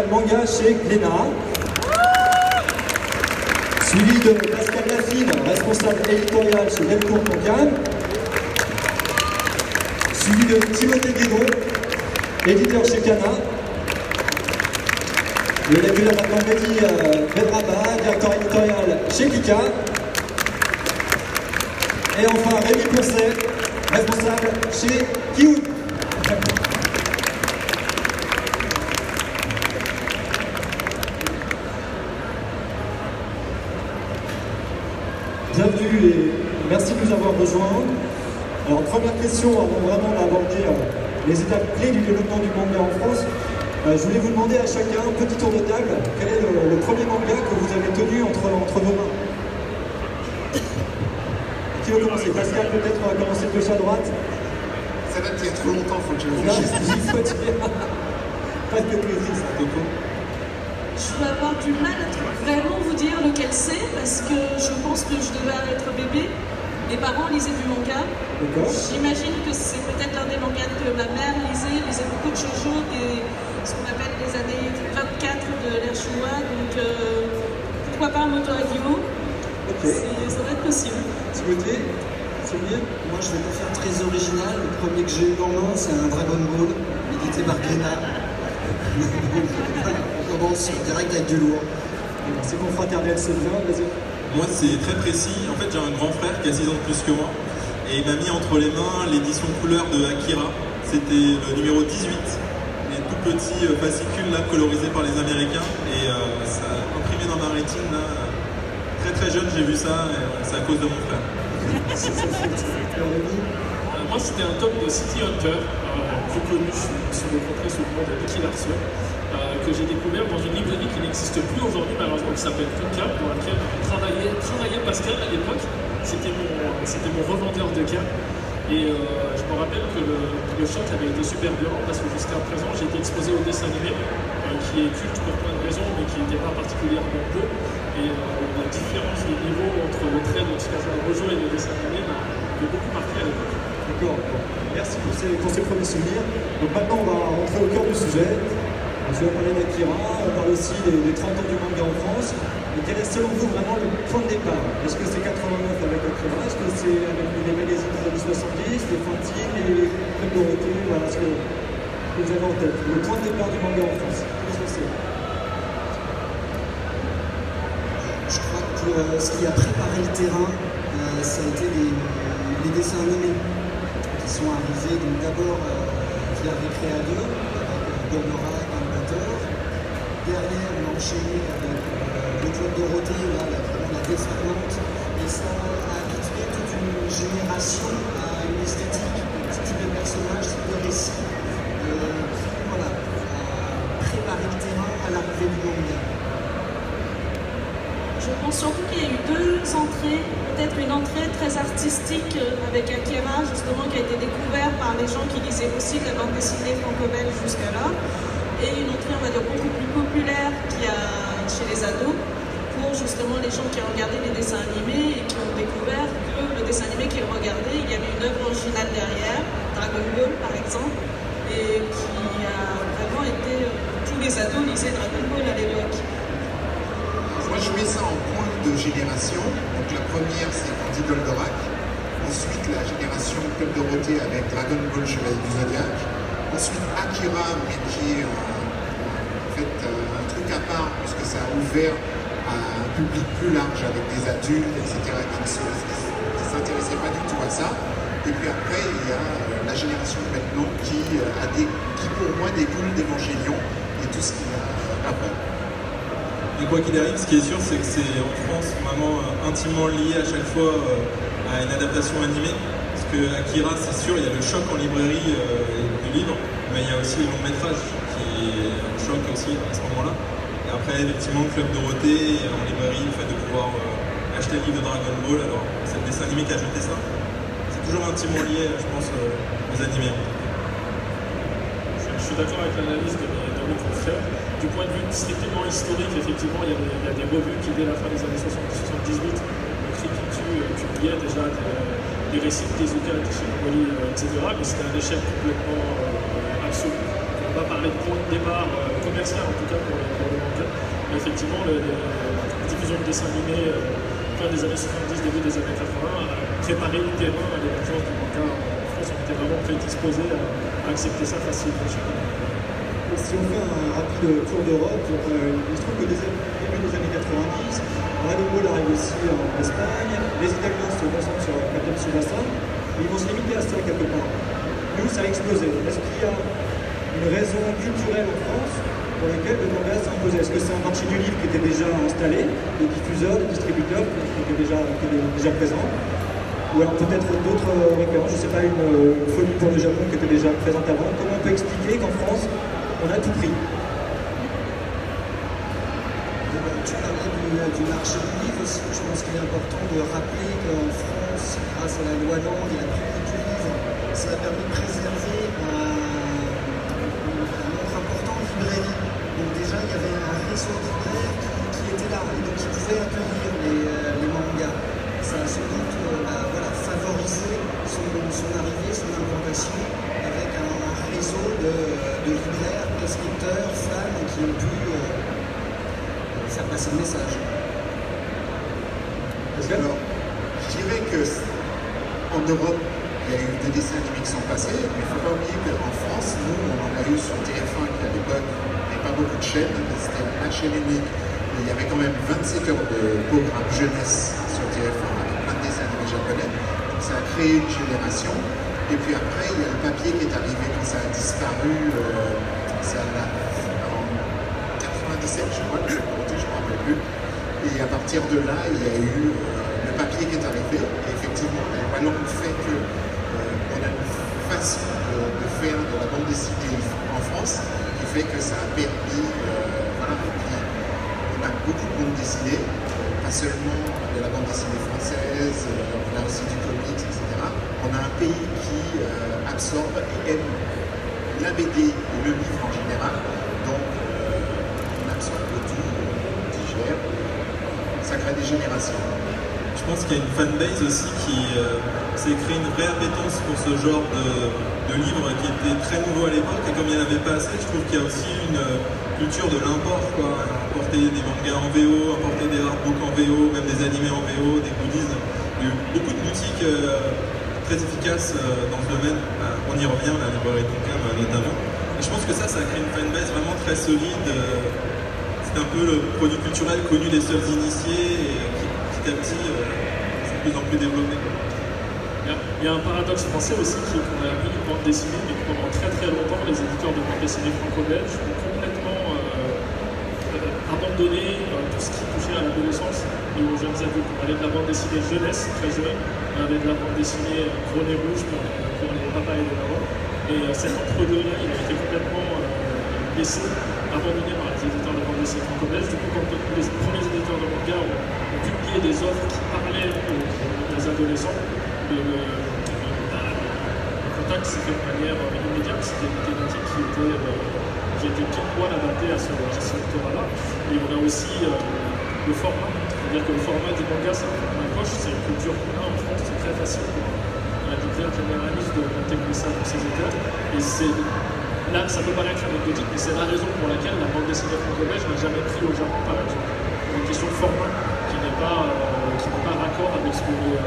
manga chez Glénat, suivi de Pascal Lafine, responsable éditorial chez Delcourt Concan, suivi de Timothée Guédon, éditeur chez Cana, le régulaire maintenant Mehdi Bedraba, directeur éditorial chez Kika, et enfin Rémi Poncet, responsable chez Kioun. Bienvenue et merci de nous avoir rejoints. Alors première question avant vraiment d'aborder les étapes clés du développement du manga en France. Je voulais vous demander à chacun, petit tour de table, quel est le premier manga que vous avez tenu entre vos mains? Qui veut commencer? Pascal, peut-être on va commencer de gauche à droite. Ça date il y a trop longtemps, faut que je réfléchisse. Pas de plaisir, ça, Coco. Je vais avoir du mal à vraiment vous dire lequel c'est, parce que je pense que je devais être bébé. Mes parents lisaient du manga. J'imagine que c'est peut-être l'un des mangas que ma mère lisait beaucoup de shoujo, ce qu'on appelle les années 24 de l'ère chinois, donc pourquoi pas un Moto Hagio. Ça va être possible. Timothée, souvenir? Moi je vais pas faire très original, le premier que j'ai eu en main c'est un Dragon Ball, édité par Glénat. On commence direct avec du lourd. C'est confraternel, c'est bien, vas-y. Moi c'est très précis, en fait j'ai un grand frère qui a 6 ans de plus que moi et il m'a mis entre les mains l'édition couleur de Akira, c'était le numéro 18, les tout petits fascicules là colorisés par les Américains et ça a imprimé dans ma rétine là. Très jeune j'ai vu ça et c'est à cause de mon frère. Moi c'était un tome de City Hunter, plus connu sous le portrait sous le nom de Nicky Larson, que j'ai découvert dans une librairie qui n'existe plus aujourd'hui malheureusement, qui s'appelle Kunkap, dans laquelle travaillait Pascal à l'époque. C'était mon revendeur de cas. Et je me rappelle que le choc avait été super violent parce que jusqu'à présent j'ai été exposé au dessin animé, qui est culte pour plein de raisons mais qui n'était pas particulièrement beau. Et la différence de niveau entre le trait de Tsukasa Rojo et le dessin animé m'a beaucoup marqué à l'époque. D'accord, merci pour ces premiers souvenirs. Donc maintenant on va rentrer au cœur du sujet. Je vais parler d'Akira, on parle aussi des 30 ans du manga en France. Et quel est selon vous vraiment le point de départ? Est-ce que c'est 89 avec Akira? Est-ce que c'est avec les magazines des années 70, les fanzines, les Club Dorothée? Voilà ce que vous avez en tête. Le point de départ du manga en France, qu'est-ce que c'est? Je crois que ce qui a préparé le terrain, ça a été les dessins animés qui sont arrivés donc d'abord via Récréa 2 avec Goldorak, Animateur. Derrière, on a enchaîné avec le Club Dorothée, là, vraiment la déferlante. Et ça a habitué toute une génération à une esthétique, ce type de personnage, ce type de récit, voilà, à préparer le terrain à l'arrivée du manga. Je pense surtout qu'il y a eu deux entrées, peut-être une entrée très artistique avec Akira, justement, qui a été découvert par les gens qui lisaient aussi la bande dessinée franco-belge jusqu'à là, et une entrée, on va dire, beaucoup plus populaire chez les ados, pour justement les gens qui ont regardé les dessins animés et qui ont découvert que le dessin animé qu'ils regardaient, il y avait une œuvre originale derrière, Dragon Ball par exemple, et qui a vraiment été, tous les ados lisaient Dragon Ball à l'époque. Moi, je mets ça en point de génération. Donc la première, c'est Andy Goldorak. Ensuite, la génération Club Dorothée avec Dragon Ball Chevalier du Zodiac. Ensuite, Akira, mais qui est en fait un truc à part, puisque ça a ouvert à un public plus large avec des adultes, etc., qui ne s'intéressaient pas du tout à ça. Et puis après, il y a la génération maintenant qui pour moi découle d'Evangélion et tout ce qu'il y a après. Et quoi qu'il arrive, ce qui est sûr, c'est que c'est en France vraiment intimement lié à chaque fois à une adaptation animée. Parce que Akira, c'est sûr, il y a le choc en librairie du livre, mais il y a aussi le long métrage qui est un choc aussi à ce moment-là. Et après, effectivement, Club Dorothée en librairie, le fait de pouvoir acheter le livre de Dragon Ball, alors c'est le dessin animé qui a jeté ça. C'est toujours intimement lié, je pense, aux animés. Je suis d'accord avec l'analyse de mes confrères. Du point de vue strictement historique, effectivement, il y a des revues qui, dès la fin des années 70-78, publiaient déjà des récits de Tezuka, de Shinigami, etc. Mais c'était un échec complètement absolu. va parler de point de départ commercial, en tout cas pour le manga. Mais effectivement, la diffusion de dessins animés fin des années 70, début des années 80 a préparé le terrain à l'émergence du manga en France. On était vraiment prédisposés à accepter ça facilement. Si on fait un rapide tour d'Europe, il se trouve que début des années 90, Dragon Ball arrive aussi en Espagne, les Italiens se concentrent sur Captain Tsubasa, et ils vont se limiter à ça quelque part. Nous, ça a explosé. Est-ce qu'il y a une raison culturelle en France pour laquelle le manga s'est imposé? Est-ce que c'est un marché du livre qui était déjà installé, des diffuseurs, des distributeurs qui étaient déjà présents? Ou alors peut-être d'autres références, je ne sais pas, une folie pour le Japon qui était déjà présente avant. Comment on peut expliquer qu'en France, on a tout pris? Tu parlais du marché du livre aussi. Je pense qu'il est important de rappeler qu'en France, grâce à la loi Langue et la pratique du livre, ça a permis de préserver un nombre important de librairies. Donc déjà, il y avait un réseau de libraires qui était là et donc qui pouvait accueillir les mangas. Ça a sans doute favorisé son arrivée, son implantation avec un réseau de libraires, prescripteurs, fans qui ont pu faire passer le message. Alors, je dirais qu'en Europe, il y a eu des dessins animés qui sont passés, mais il ne faut pas oublier qu'en France, nous, on en a eu sur TF1 qui à l'époque n'avait pas beaucoup de chaînes, c'était une chaîne unique. Il y avait quand même 27 heures de programme jeunesse sur TF1 avec plein de dessins animés japonais. Donc ça a créé une génération. Et puis après, il y a le papier qui est arrivé quand ça a disparu. En 97, je crois, je ne me rappelle plus. Et à partir de là, il y a eu le papier qui est arrivé. Et effectivement, la loi Langue fait qu'on a une façon de faire de la bande dessinée en France qui fait que ça a permis. Voilà, et puis, on a beaucoup de bande dessinée, pas seulement de la bande dessinée française, on a aussi du comics, etc. On a un pays qui absorbe et aime la BD et le livre en général. Donc, on absorbe tout, on digère. Ça crée des générations. Je pense qu'il y a une fanbase aussi qui s'est créée une vraie appétence pour ce genre de livre qui était très nouveau à l'époque. Et comme il n'y en avait pas assez, je trouve qu'il y a aussi une culture de l'import, quoi. Importer des mangas en VO, importer des artbooks en VO, même des animés en VO, des goodies. Il y a eu beaucoup de boutiques très efficaces dans ce domaine. On y revient, la librairie Tonkam notamment. Et je pense que ça a créé une fanbase vraiment très solide. C'est un peu le produit culturel connu des seuls initiés et qui petit à petit c'est de plus en plus développé. Il y a un paradoxe français aussi qui est qu'on a mis une bande dessinée, mais que pendant très très longtemps, les éditeurs de bande dessinée franco-belges ont complètement abandonné tout ce qui touchait à l'adolescence et aux jeunes adultes. On avait de la bande dessinée jeunesse, très jeune, on avait de la bande dessinée gros nez rouge pour les papas et les mamans. Et cet entre-deux-là, il a été complètement laissé, abandonné par les éditeurs de bande dessinée franco-belges. Du coup, quand les premiers éditeurs de manga ont publié des offres qui parlaient aux adolescents, le contact s'est fait de manière immédiate. C'était une thématique qui était pile poil adaptée à ce lectorat-là. Et on a aussi le format, c'est-à-dire que le format du manga, c'est un poche, c'est une culture qu'on a en France, c'est très facile pour un éditeur généraliste d'intégrer ça dans ses états. Et là, ça peut paraître anecdotique, mais c'est la raison pour laquelle la bande dessinée franco-belge n'a jamais pris au Japon, par exemple. Pour une question de format qui n'est pas raccord avec ce que les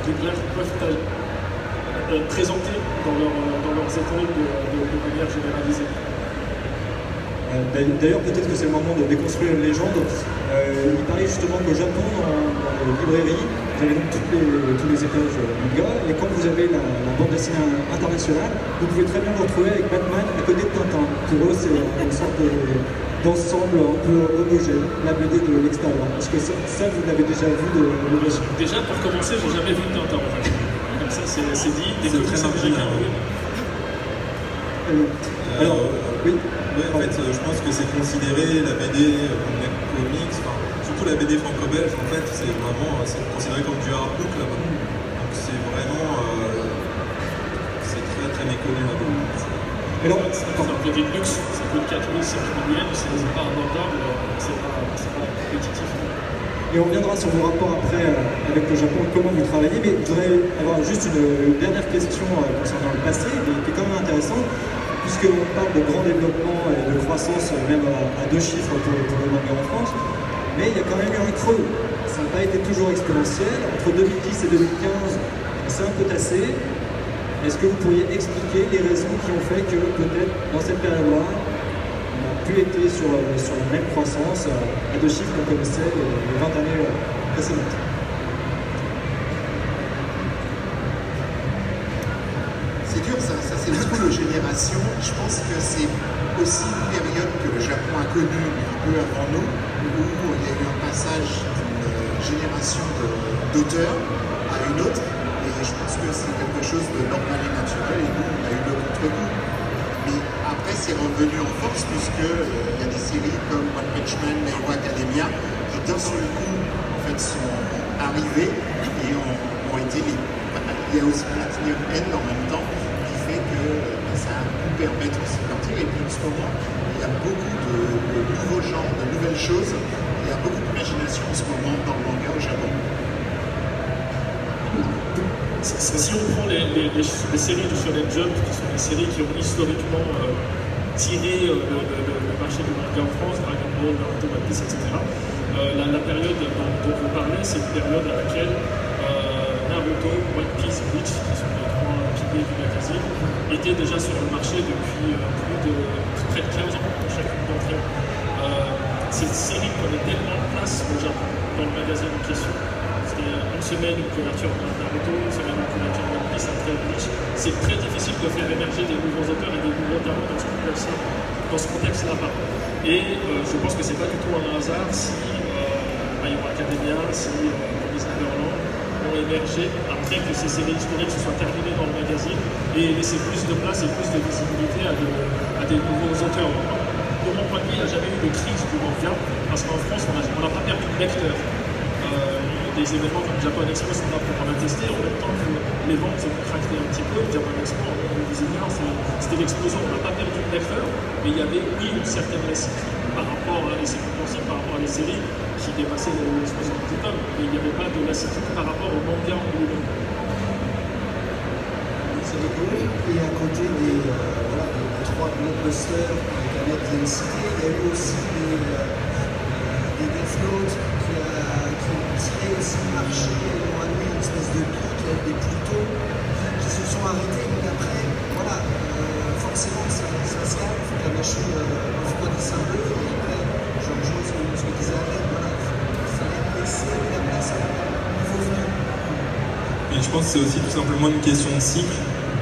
libraires peuvent présenter dans leurs écoles de manière généralisée. D'ailleurs, peut-être que c'est le moment de déconstruire une légende. Il parlait justement qu'au Japon, dans les librairies, vous avez donc tous les étages manga, et quand vous avez la bande dessinée internationale, vous pouvez très bien vous retrouver avec Batman à côté de Tintin. Pour eux, c'est une sorte d'ensemble un peu homogène, la BD de l'extérieur. Est-ce que ça, vous l'avez déjà vu de l'occasion? Déjà, pour commencer, j'ai jamais vu Tintin en fait. Comme ça, c'est dit. C'est très marginal. Alors, oui. Ouais, en fait, je pense que c'est considéré la BD comme des comics, surtout la BD franco-belge, en fait, c'est considéré comme du hardbook là-bas. Donc c'est vraiment, c'est très très méconnu là-bas. C'est un produit de luxe, ça coûte 4 000, 5 000 yens, c'est pas abordable, c'est pas compétitif. Et on reviendra sur vos rapports après avec le Japon, comment vous travaillez, mais je voudrais avoir juste une dernière question concernant le passé, qui est quand même intéressante. puisqu'on parle de grand développement et de croissance, même à 2 chiffres pour le manga en France, mais il y a quand même eu un creux. Ça n'a pas été toujours exponentiel. Entre 2010 et 2015, c'est un peu tassé. Est-ce que vous pourriez expliquer les raisons qui ont fait que peut-être dans cette période-là, on n'a plus été sur la même croissance à 2 chiffres qu'on connaissait les 20 années précédentes? C'est dur ça c'est beaucoup de génération. Je pense que c'est aussi une période que le Japon a connue un peu avant nous, où il y a eu un passage d'une génération d'auteurs à une autre. Et je pense que c'est quelque chose de normal et naturel, et nous, on a eu le contre-coup. Mais après, c'est revenu en force, puisqu'il y a des séries comme One Punch Man, My Hero Academia, qui d'un seul coup, en fait, sont arrivées et ont été les... Il y a aussi Platinum End en même temps, qui fait que ça a pu permettre aussi de partir. Et puis en ce moment, il y a beaucoup de nouveaux genres, de nouvelles choses. Il y a beaucoup d'imagination en ce moment dans le manga au Japon. Si on prend les séries du Shonen Jump, qui sont des séries qui ont historiquement tiré le marché du manga en France, Dragon Ball, Naruto, One Piece, etc., la période dont vous parlez, c'est une période à laquelle Naruto, One Piece, Bleach, qui sont les 3 piliers du magazine, étaient déjà sur le marché depuis près de 15 ans, chacune d'entre elles. Cette série prenait tellement de place au Japon dans le magazine en question. Une semaine une couverture de Naruto, une semaine une couverture de One Piece, après Bleach. C'est très difficile de faire émerger des nouveaux auteurs et des nouveaux talents dans ce contexte-là. Et je pense que c'est pas du tout un hasard si My Hero Academia, si Promised Neverland ont émergé après que ces séries historiques se soient terminées dans le magazine et laissé plus de place et plus de visibilité à des nouveaux auteurs. De mon point de vue, il n'y a jamais eu de crise du manga parce qu'en France, on n'a pas perdu de lecteurs. Des événements comme Japan Expo sont là pour en attester, en même temps que les ventes ont craqué un petit peu. Japan Expo, en visiteurs, c'était l'explosion. On n'a pas perdu de lecteurs, mais il y avait, oui, une certaine lassitude par rapport à les séries qui dépassaient les 70 tomes, mais il n'y avait pas de lassitude par rapport au manga en lui-même. Et à côté des 3 blockbusters que Canet vient de citer, il y a eu aussi des Death Note qui ont tiré aussi le marché et ont amené une espèce de pic avec des Pluto qui se sont arrêtés. Donc après, voilà, forcément ça se calme, il faut que la machine refroidisse un peu. Et après, je rejoins ce que disait Alain, voilà, il fallait laisser la place à nouveau venu. Et je pense que c'est aussi tout simplement une question de cycle,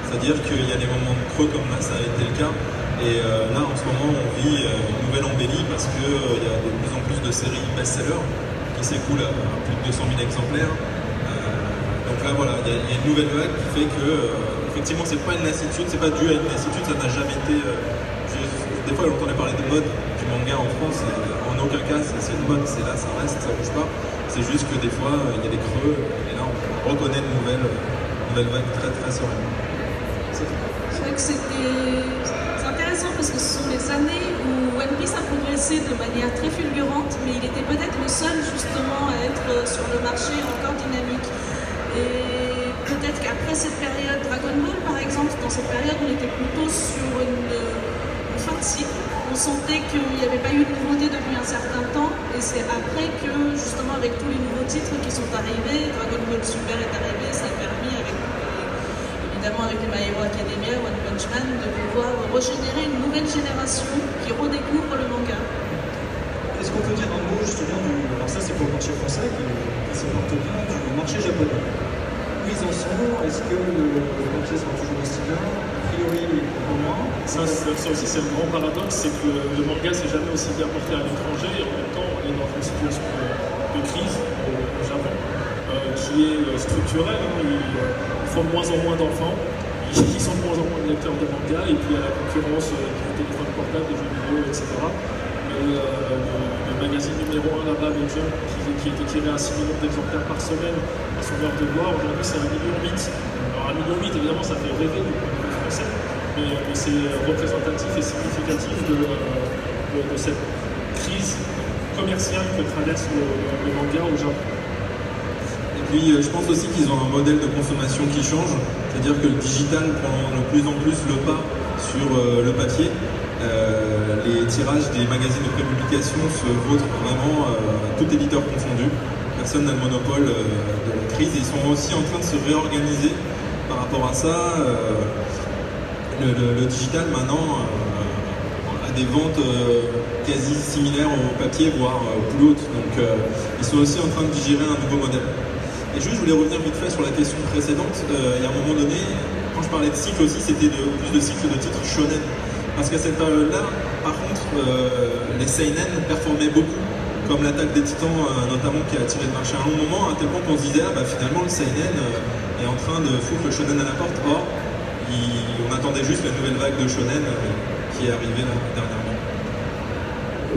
c'est-à-dire qu'il y a des moments de creux comme là, ça a été le cas. Et là, en ce moment, on vit une nouvelle embellie parce qu'il y a de plus en plus de séries best-sellers qui s'écoulent à plus de 200 000 exemplaires. Donc là, voilà, il y a une nouvelle vague qui fait que, effectivement, c'est pas une lassitude, c'est pas dû à une lassitude, ça n'a jamais été... des fois, j'entendais parler de mode du manga en France, et en aucun cas, c'est une mode, c'est là, ça reste, ça bouge pas. C'est juste que des fois, il y a des creux, et là, on reconnaît une nouvelle vague très très sereine. Je crois que c'est intéressant parce que ce sont les années où One Piece a progressé de manière très fulgurante, mais il était peut-être le seul justement à être sur le marché encore dynamique. Et peut-être qu'après cette période, Dragon Ball par exemple, dans cette période on était plutôt sur une fin de cycle. On sentait qu'il n'y avait pas eu de nouveauté depuis un certain temps, et c'est après que justement avec tous les nouveaux titres qui sont arrivés, Dragon Ball Super est arrivé, ça a permis évidemment avec My Hero Academia, One Punch Man, de pouvoir régénérer une nouvelle génération qui redécouvre le manga. Est-ce qu'on peut dire un mot justement alors ça c'est pour le marché français qui se porte bien, du marché japonais? Où ils en sont? Est-ce que le papier sera toujours aussi bien? A priori, au moins. Ça aussi c'est le grand paradoxe, c'est que le manga s'est jamais aussi bien porté à l'étranger, et en même temps on est dans une situation de crise au Japon qui est structurelle. Ils font de moins en moins d'enfants, ils sont de moins en moins de lecteurs de manga, et puis à la concurrence du téléphone portable, des jeux vidéo, etc. Le magazine numéro 1 là-bas, le Jump, qui était tiré à 6 millions d'exemplaires par semaine à son heure de gloire, aujourd'hui c'est 1,8 million. Alors 1,8 million, évidemment, ça fait rêver du point de vue français, mais c'est représentatif et significatif de cette crise commerciale que traverse le manga au Japon. Et puis je pense aussi qu'ils ont un modèle de consommation qui change, c'est-à-dire que le digital prend de plus en plus le pas sur le papier. Les tirages des magazines de prépublication se vautrent vraiment, tout éditeur confondu. Personne n'a le monopole de la crise. Ils sont aussi en train de se réorganiser par rapport à ça. Le digital maintenant a des ventes quasi similaires au papier, voire plus hautes. Donc ils sont aussi en train de digérer un nouveau modèle. Et juste, je voulais revenir vite fait sur la question précédente. Il y a un moment donné, quand je parlais de cycle aussi, c'était plus de cycle de titres shonen. Parce qu'à cette période-là, par contre, les seinen performaient beaucoup, comme l'attaque des titans, notamment, qui a attiré le marché à un long moment, à tel point qu'on se disait, finalement, le seinen est en train de foutre le shonen à la porte. Or, on attendait juste la nouvelle vague de shonen qui est arrivée là, dernièrement.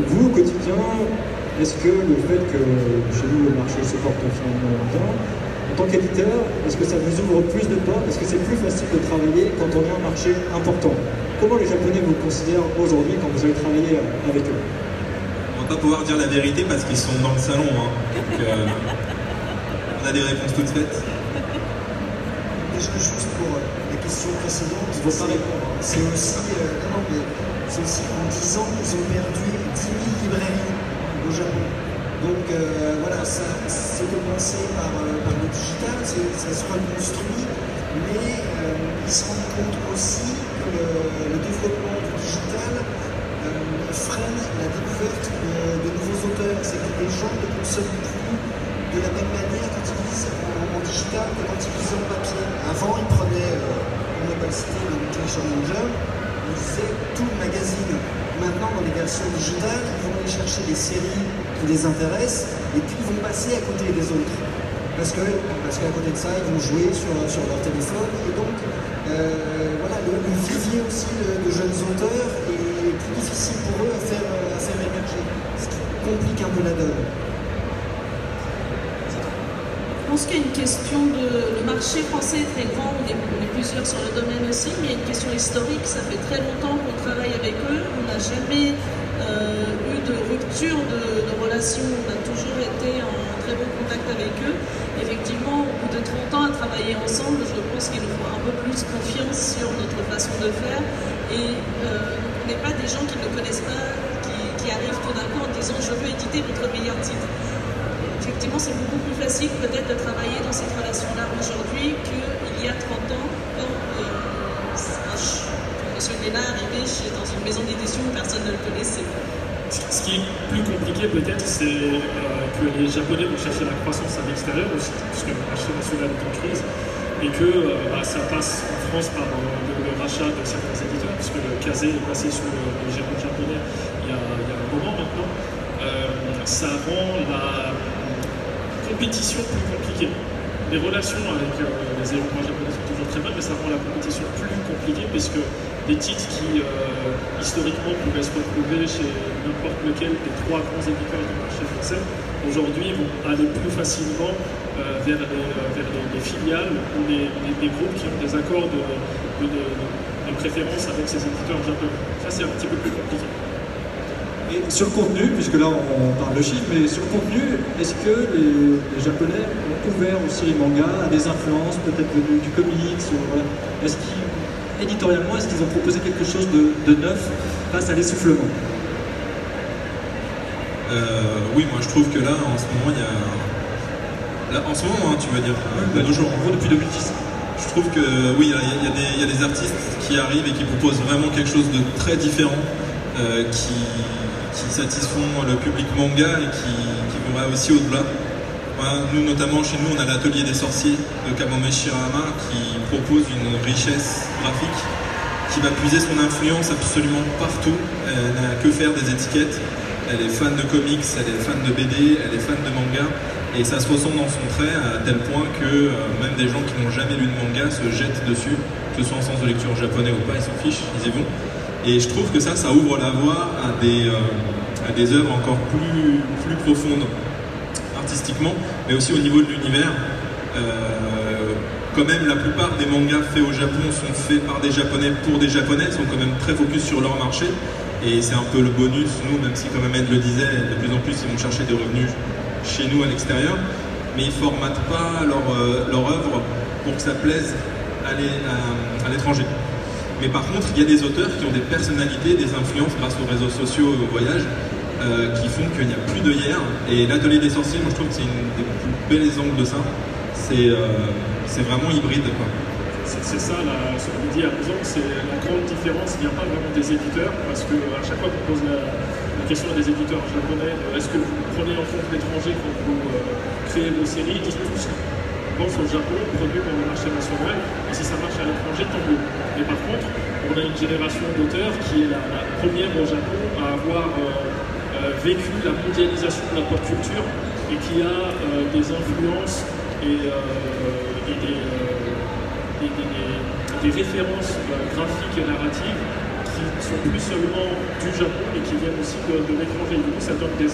Vous, au quotidien, est-ce que le fait que chez nous, le marché se porte finalement bien, en tant qu'éditeur, est-ce que ça vous ouvre plus de portes? Est-ce que c'est plus facile de travailler quand on a un marché important? Comment les Japonais vous considèrent aujourd'hui quand vous avez travaillé avec eux? On ne va pas pouvoir dire la vérité parce qu'ils sont dans le salon. Hein. Donc, on a des réponses toutes faites. Juste pour la question précédente, c'est aussi, c'est aussi en 10 ans qu'ils ont perdu 10 000 librairies au Japon. Donc voilà, ça c'est commencé par le digital, ça se reconstruit, mais ils se rendent compte aussi que le développement du digital freine la découverte de nouveaux auteurs. C'est que les gens ne consomment plus de la même manière quand ils lisent en digital que quand ils lisent en papier. Avant, ils prenaient, on n'a pas le cité, le Weekly Shonen Jump, ils lisaient tout le magazine. Maintenant, dans les versions digitales, ils vont aller chercher des séries qui les intéressent et puis ils vont passer à côté des autres. Parce qu'à côté de ça, ils vont jouer sur leur téléphone. Et donc, voilà, le vivier aussi de jeunes auteurs est plus difficile pour eux à faire émerger. Ce qui complique un peu la donne. Je pense qu'il y a une question le marché français est très grand, on est plusieurs sur le domaine aussi, mais il y a une question historique. Ça fait très longtemps qu'on travaille avec eux, on n'a jamais eu de rupture de relation, on a toujours été en très bon contact avec eux. Effectivement, au bout de 30 ans à travailler ensemble, je pense qu'il nous faut un peu plus confiance sur notre façon de faire. Et on n'est pas des gens qui ne connaissent pas, qui arrivent tout d'un coup en disant je veux éditer votre meilleur titre. Effectivement, c'est beaucoup plus facile peut-être de travailler dans cette relation-là aujourd'hui qu'il y a 30 ans quand M. Lénard arrivait dans une maison d'édition où personne ne le connaissait. Ce qui est plus compliqué peut-être, c'est que les Japonais vont chercher la croissance à l'extérieur aussi, puisque le marché national est en crise, et que ça passe en France par le rachat de certains éditeurs, puisque le Kazé est passé sous le gérant japonais il y a un moment maintenant. Ça rend la compétition plus compliquée. Les relations avec les éléments japonais sont toujours très bonnes, mais ça rend la compétition plus compliquée, puisque des titres qui historiquement pouvaient se retrouver chez n'importe lequel des 3 grands éditeurs du marché français, aujourd'hui vont aller plus facilement vers les filiales ou les groupes qui ont des accords de préférence avec ces éditeurs japonais. Ça, c'est un petit peu plus compliqué. Et sur le contenu, puisque là on parle de chiffres, mais sur le contenu, est-ce que les Japonais ont ouvert aussi les mangas à des influences peut-être du comics voilà. Est-ce éditorialement, est-ce qu'ils ont proposé quelque chose de neuf face à l'essoufflement? Oui, moi je trouve que là, en ce moment, il y a... Là, en ce moment, hein, tu veux dire, de nos jours. En gros, depuis 2010. Je trouve que, oui, il y a des artistes qui arrivent et qui proposent vraiment quelque chose de très différent, qui satisfont le public manga et qui va aussi au-delà. Voilà, nous, notamment, chez nous, on a l'atelier des sorciers de Kamome Shirahama qui propose une richesse graphique qui va puiser son influence absolument partout. Elle n'a que faire des étiquettes. Elle est fan de comics, elle est fan de BD, elle est fan de manga. Et ça se ressent dans son trait à tel point que même des gens qui n'ont jamais lu de manga se jettent dessus, que ce soit en sens de lecture japonais ou pas, ils s'en fichent, ils y vont. Et je trouve que ça ouvre la voie à des œuvres encore plus profondes artistiquement, mais aussi au niveau de l'univers. Quand même, la plupart des mangas faits au Japon sont faits par des Japonais pour des Japonais, sont quand même très focus sur leur marché. Et c'est un peu le bonus, nous, même si comme Ahmed le disait, de plus en plus ils vont chercher des revenus chez nous à l'extérieur, mais ils ne formatent pas leur œuvre pour que ça plaise à l'étranger. Mais par contre, il y a des auteurs qui ont des personnalités, des influences grâce aux réseaux sociaux et au voyage, qui font qu'il n'y a plus de hier. Et l'Atelier des Sorciers, moi je trouve que c'est une des plus belles exemples de ça. C'est vraiment hybride, quoi. C'est ça, ce qu'on dit à raison, c'est la grande différence. Il n'y a pas vraiment des éditeurs, parce qu'à chaque fois qu'on pose la question à des éditeurs japonais, est-ce que vous prenez en compte l'étranger quand vous créez vos séries? Ils disent tous, on pense au Japon, produit pour le marché national, et si ça marche à l'étranger, tant mieux. Mais par contre, on a une génération d'auteurs qui est la première au Japon à avoir vécu la mondialisation de la pop culture et qui a des influences et des références graphiques et narratives qui sont plus seulement du Japon et qui viennent aussi de l'étranger. Du coup, ça donne des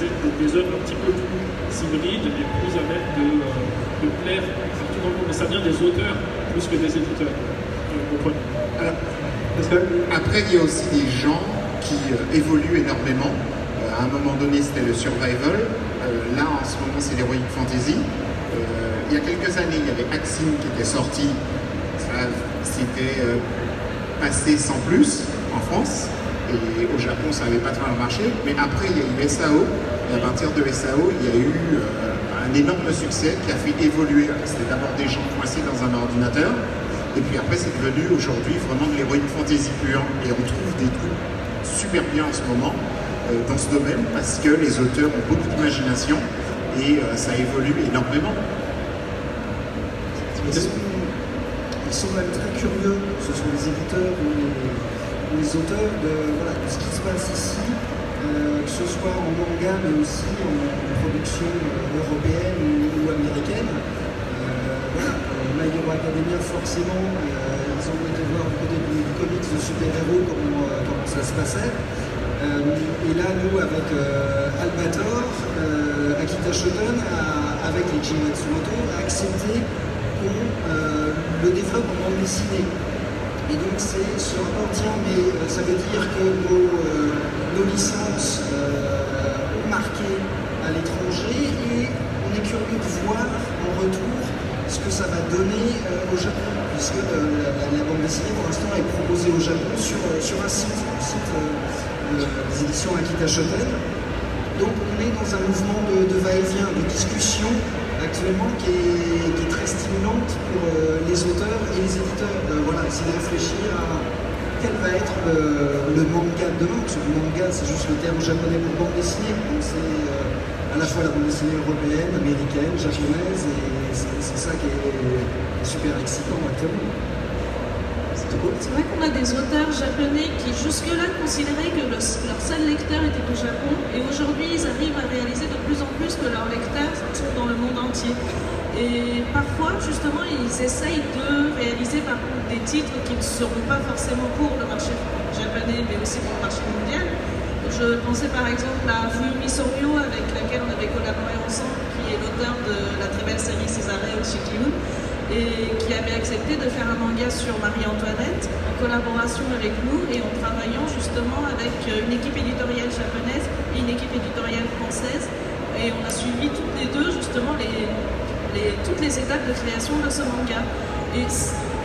œuvres un petit peu plus hybrides et plus à même de plaire partout dans le monde. Mais ça vient des auteurs plus que des éditeurs. Alors, après, il y a aussi des gens qui évoluent énormément. À un moment donné, c'était le survival. Là, en ce moment, c'est l'heroic fantasy. Il y a quelques années, il y avait Maxime qui était sorti. C'était passé sans plus en France. Et au Japon, ça n'avait pas trop marché. Mais après, il y a eu SAO. Et à partir de SAO, il y a eu un énorme succès qui a fait évoluer. C'était d'abord des gens coincés dans un ordinateur. Et puis après, c'est devenu aujourd'hui vraiment de l'heroic fantasy pure. Et on trouve des trucs super bien en ce moment dans ce domaine parce que les auteurs ont beaucoup d'imagination et ça évolue énormément. Ils sont même très curieux, que ce soit les éditeurs ou les auteurs, de ce qui se passe ici, que ce soit en manga mais aussi en production européenne ou américaine. My Hero Academia, forcément, ils ont été voir du côté du comics de super-héros comment ça se passait. Et là, nous, avec Albator, Akita Shoten, avec les Jin Matsumoto, a accepté qu'on le développe en bande dessinée. Et donc, c'est ce rapport, tiens, mais ça veut dire que nos licences ont marqué à l'étranger et on est curieux de voir en retour ce que ça va donner au Japon, puisque la bande dessinée pour l'instant est proposée au Japon sur un site des éditions Akita Shoten. Donc on est dans un mouvement de va-et-vient, de discussion actuellement qui est très stimulante pour les auteurs et les éditeurs. Essayer de réfléchir à quel va être le manga de demain, parce que le manga c'est juste le terme japonais pour bande dessinée, donc c'est à la fois la bande dessinée européenne, américaine, japonaise, et c'est ça qui est super excitant actuellement. C'est vrai qu'on a des auteurs japonais qui jusque-là considéraient que leur seul lecteur était au Japon, et aujourd'hui ils arrivent à réaliser de plus en plus que leurs lecteurs sont dans le monde entier. Et parfois, justement, ils essayent de réaliser par contre des titres qui ne seront pas forcément pour le marché japonais, mais aussi pour le marché mondial. Je pensais par exemple à Fuyumi Soryo, avec laquelle on avait collaboré ensemble, qui est l'auteur de la très belle série César Uchikiyu, et qui avait accepté de faire un manga sur Marie-Antoinette en collaboration avec nous et en travaillant justement avec une équipe éditoriale japonaise et une équipe éditoriale française. Et on a suivi toutes les deux justement toutes les étapes de création de ce manga. Et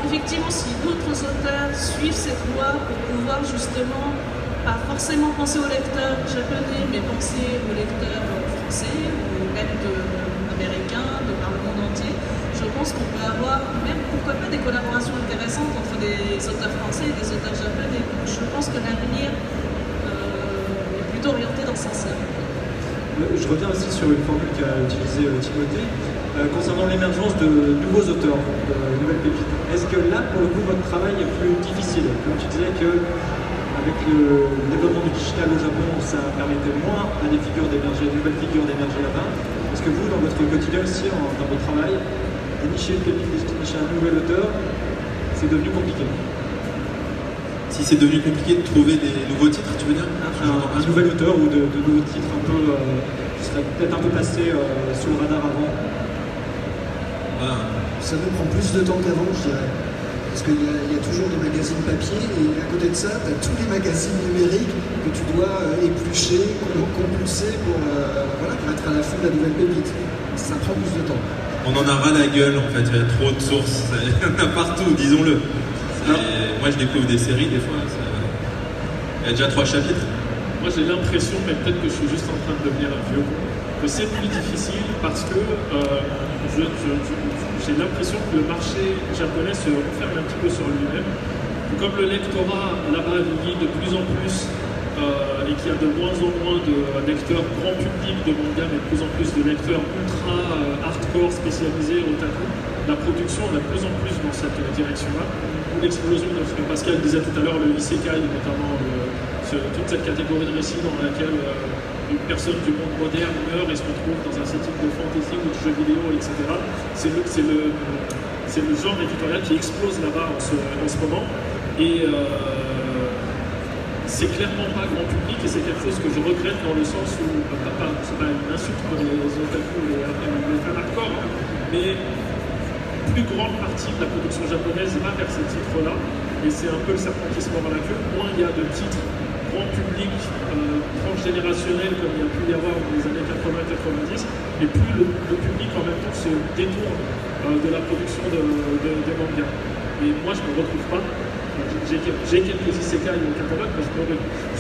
effectivement, si d'autres auteurs suivent cette voie pour pouvoir justement pas forcément penser aux lecteurs japonais, mais penser aux lecteurs français ou même américains, de par le monde entier, je pense qu'on peut avoir même, pourquoi pas, des collaborations intéressantes entre des auteurs français et des auteurs japonais. Donc, je pense que l'avenir est plutôt orienté dans ce sens-là. Je reviens aussi sur une formule qu'a utilisée Timothée, concernant l'émergence de nouveaux auteurs, de nouvelles pépites. Est-ce que là, pour le coup, votre travail est plus difficile? Comme tu disais qu'avec le développement du digital au Japon, ça permettait moins à des figures d'émerger, de nouvelles figures d'émerger là-bas. Est-ce que vous, dans votre quotidien aussi, dans votre travail, dénicher une pépite, dénicher un nouvel auteur, c'est devenu compliqué? Si c'est devenu compliqué de trouver des nouveaux titres, tu veux dire? Un nouvel auteur ou de nouveaux titres un peu qui seraient peut-être un peu passés sous le radar avant. Ça nous prend plus de temps qu'avant, je dirais. Parce qu'il y a toujours des magazines papier et à côté de ça, tu as tous les magazines numériques que tu dois éplucher, compulser pour être à la fin de la nouvelle pépite. Ça prend plus de temps. On en a ras la gueule en fait, il y a trop de sources, il y en a partout, disons-le. Et moi, je découvre des séries, des fois, il y a déjà 3 chapitres. Moi, j'ai l'impression, mais peut-être que je suis juste en train de devenir un vieux, que c'est plus difficile parce que j'ai l'impression que le marché japonais se referme un petit peu sur lui-même. Comme le lectorat là-bas vieillit de plus en plus et qu'il y a de moins en moins de lecteurs grand public de manga, mais de plus en plus de lecteurs ultra hardcore spécialisés otaku, la production va de plus en plus dans cette direction-là. L'explosion de ce que Pascal disait tout à l'heure, le isekai, notamment toute cette catégorie de récits dans laquelle une personne du monde moderne meurt et se retrouve dans un setting de fantasy ou de jeux vidéo, etc. C'est le genre éditorial qui explose là-bas en ce moment. Et c'est clairement pas grand public et c'est quelque chose que je regrette dans le sens où, c'est pas une insulte pour les otaku ou les fans hardcore, hein, mais plus grande partie de la production japonaise va vers ces titres-là, et c'est un peu le serpent qui se mord à la queue. Moins il y a de titres grand public, transgénérationnels comme il y a pu y avoir dans les années 80-90, et plus le public en même temps se détourne de la production des mangas. Et moi je ne me retrouve pas. J'ai quelques isekai au catalogue, mais je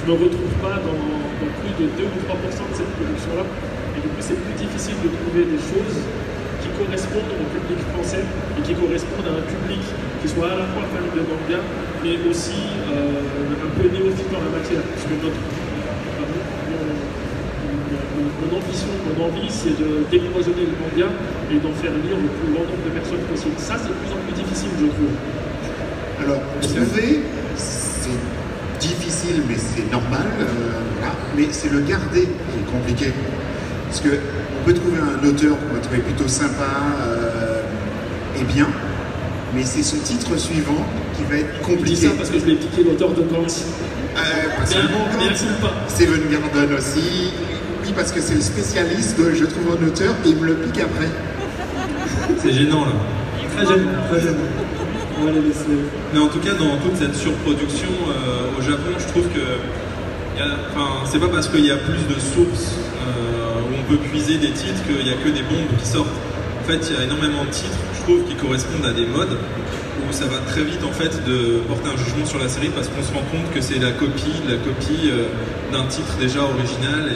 ne me retrouve pas dans plus de 2 ou 3% de cette production-là. Et du coup, c'est plus difficile de trouver des choses qui correspondent au public français et qui correspondent à un public qui soit à la fois fan de manga, mais aussi un peu néophyte dans la matière. Parce que mon ambition, mon envie, c'est de décloisonner le manga et d'en faire lire le plus grand nombre de personnes possible. Ça, c'est de plus en plus difficile, je trouve. Alors, trouver, c'est difficile, mais c'est normal, voilà. Mais c'est le garder qui est compliqué. Parce qu'on peut trouver un auteur qu'on va trouver plutôt sympa et bien, mais c'est son titre suivant qui va être compliqué. Je dis ça parce que je l'ai piqué l'auteur de Gantz. Steven Gordon aussi. Oui, parce que c'est le spécialiste, je trouve un auteur et il me le pique après. C'est gênant, là. Très gênant, très gênant. On va les laisser. Mais en tout cas, dans toute cette surproduction au Japon, je trouve que c'est pas parce qu'il y a plus de sources où on peut puiser des titres qu'il n'y a que des bombes qui sortent. En fait, il y a énormément de titres, je trouve, qui correspondent à des modes où ça va très vite en fait de porter un jugement sur la série parce qu'on se rend compte que c'est la copie d'un titre déjà original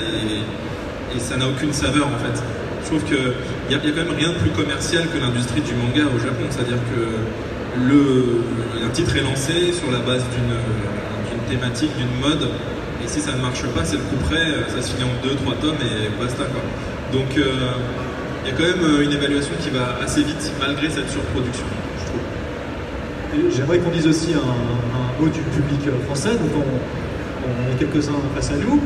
et ça n'a aucune saveur en fait. Je trouve qu'il y a quand même rien de plus commercial que l'industrie du manga au Japon, c'est-à-dire que un titre est lancé sur la base d'une thématique, d'une mode, et si ça ne marche pas, c'est le coup près, ça se finit en 2-3 tomes et basta quoi. Donc il y a quand même une évaluation qui va assez vite malgré cette surproduction, je trouve. J'aimerais qu'on dise aussi un mot du public français, donc on a quelques-uns face à nous.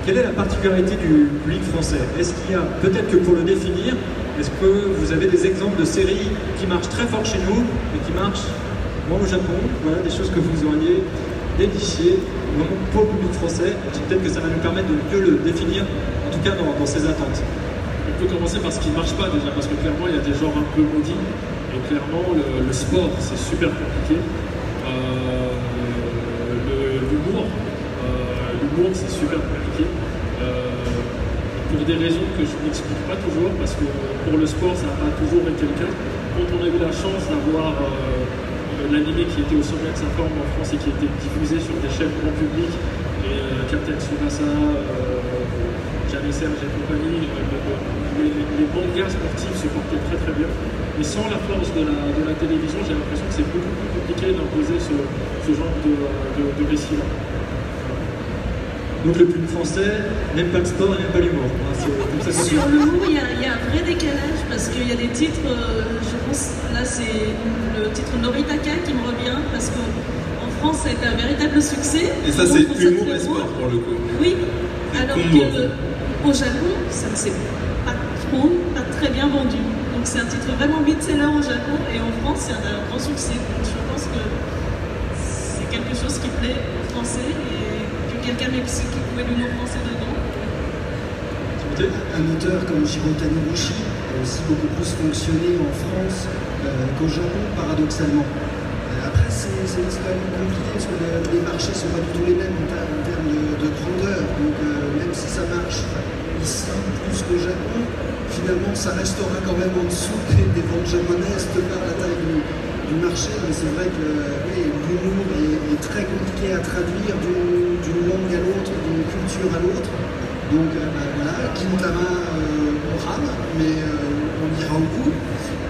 Quelle est la particularité du public français? Est-ce qu'il y a, peut-être que pour le définir, est-ce que vous avez des exemples de séries qui marchent très fort chez nous et qui marchent moins au Japon? Voilà, des choses que vous auriez dénichées pour le public français. Peut-être que ça va nous permettre de mieux le définir, en tout cas dans ses attentes. On peut commencer par ce qui ne marche pas déjà, parce que clairement il y a des genres un peu maudits, et clairement le sport c'est super compliqué. L'humour c'est super compliqué. Pour des raisons que je n'explique pas toujours, parce que pour le sport ça n'a pas toujours été le cas. Quand on a eu la chance d'avoir l'animé qui était au sommet de sa forme en France et qui était diffusé sur des chaînes grand public, et Captain Tsubasa, Gianni Serge et compagnie, les mangas sportifs se portaient très très bien. Mais sans la force de la télévision, j'ai l'impression que c'est beaucoup plus compliqué d'imposer ce genre de récit-là. Donc le public français n'aime pas le sport et n'aime pas l'humour. Sur l'humour, il y a un vrai décalage parce qu'il y a des titres, je pense, là c'est le titre Noritaka qui me revient parce qu'en France ça a été un véritable succès. Et ça c'est humour et sport pour le coup. Oui, alors qu'au Japon, ça ne s'est pas très bien vendu. Donc c'est un titre vraiment best-seller au Japon et en France c'est un grand succès. Donc je pense que c'est quelque chose qui plaît aux Français et que quelqu'un m'explique qui pouvait l'humour français dedans. Un auteur comme Jiro Taniguchi a aussi beaucoup plus fonctionné en France qu'au Japon, paradoxalement. Après, c'est quand même compliqué parce que les marchés ne sont pas du tout les mêmes en termes de grandeur. Donc, même si ça marche ici plus qu'au Japon, finalement, ça restera quand même en dessous des ventes japonaises de par la taille du du marché, mais c'est vrai que oui, l'humour est très compliqué à traduire d'une langue à l'autre, d'une culture à l'autre. Donc voilà, Gintama, on rame, mais on ira au bout.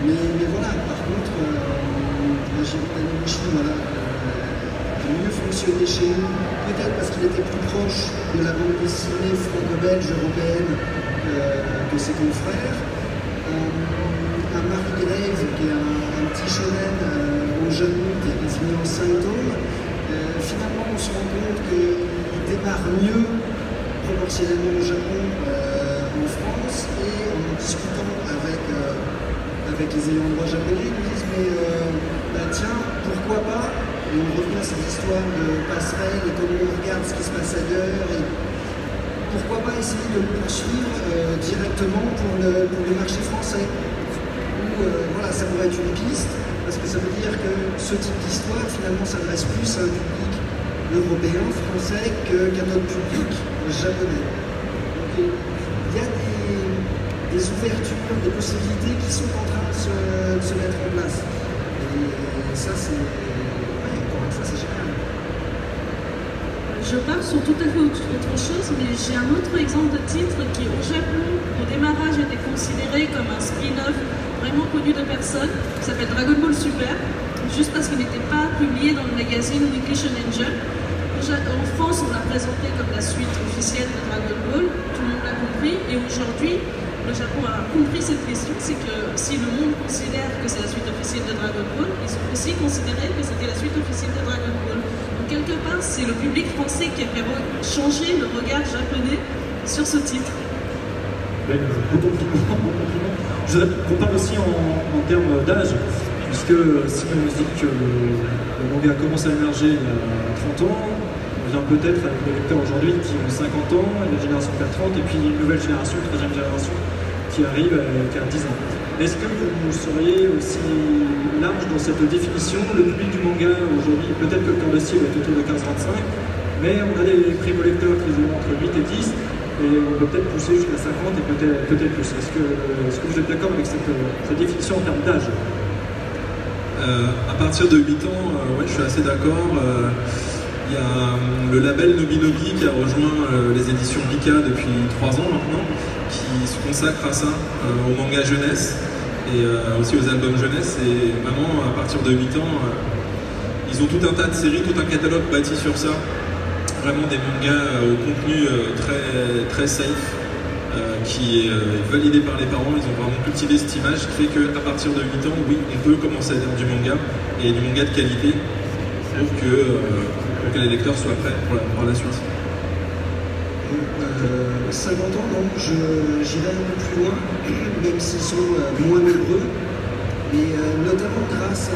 Mais voilà, par contre, j'ai Taniguchi, voilà, a mieux fonctionné chez nous, peut-être parce qu'il était plus proche de la bande dessinée franco-belge, européenne que ses confrères. Un Marie Grave, qui est un petit shonen au Japon, qui a été fini en 5 tomes, finalement on se rend compte qu'il démarre mieux proportionnellement au Japon en France, et en discutant avec les ayants droit japonais, ils nous disent mais tiens, pourquoi pas, et on revient à cette histoire de passerelle et comment on regarde ce qui se passe ailleurs, et pourquoi pas essayer de le poursuivre directement pour le marché français, où voilà, ça pourrait être une piste, parce que ça veut dire que ce type d'histoire finalement s'adresse plus à un public européen, français, qu'à notre public japonais. Donc il y a des ouvertures, des possibilités qui sont en train de se mettre en place. Et ça, c'est encore une fois, c'est génial. Je pars sur tout à fait autre chose, mais j'ai un autre exemple de titre qui, au Japon, au démarrage, était considéré comme un spin-off vraiment connu de personne, qui s'appelle Dragon Ball Super, juste parce qu'il n'était pas publié dans le magazine Weekly Shonen Jump. En France, on l'a présenté comme la suite officielle de Dragon Ball, tout le monde l'a compris, et aujourd'hui, le Japon a compris cette question, c'est que si le monde considère que c'est la suite officielle de Dragon Ball, ils ont aussi considéré que c'était la suite officielle de Dragon Ball. Donc quelque part, c'est le public français qui a fait changer le regard japonais sur ce titre. Ben, bon compliment. Je voudrais qu'on parle aussi en termes d'âge, puisque si on se dit que le manga commence à émerger il y a 30 ans, on vient peut-être avec des lecteurs aujourd'hui qui ont 50 ans, la génération qui a 30, et puis une nouvelle génération, une troisième génération qui arrive qui a 10 ans. Est-ce que vous seriez aussi large dans cette définition? Le public du manga aujourd'hui, peut-être que le cœur de cible est autour de 15-25, mais on a des primo-lecteurs qui ont entre 8 et 10, et on peut peut-être pousser jusqu'à 50 et peut-être plus. Est-ce que vous êtes d'accord avec cette définition en termes d'âge? À partir de 8 ans, ouais, je suis assez d'accord. Il y a le label Nobinobi qui a rejoint les éditions Pika depuis 3 ans maintenant, qui se consacre à ça, au manga jeunesse et aussi aux albums jeunesse. Et vraiment, à partir de 8 ans, ils ont tout un tas de séries, tout un catalogue bâti sur ça. Vraiment des mangas au contenu très, très safe, qui est validé par les parents. Ils ont vraiment cultivé cette image qui fait qu'à partir de 8 ans, oui, on peut commencer à lire du manga, et du manga de qualité, pour que les lecteurs soient prêts pour la suite. 50 ans, donc j'irai un peu plus loin, même s'ils sont moins nombreux, et notamment grâce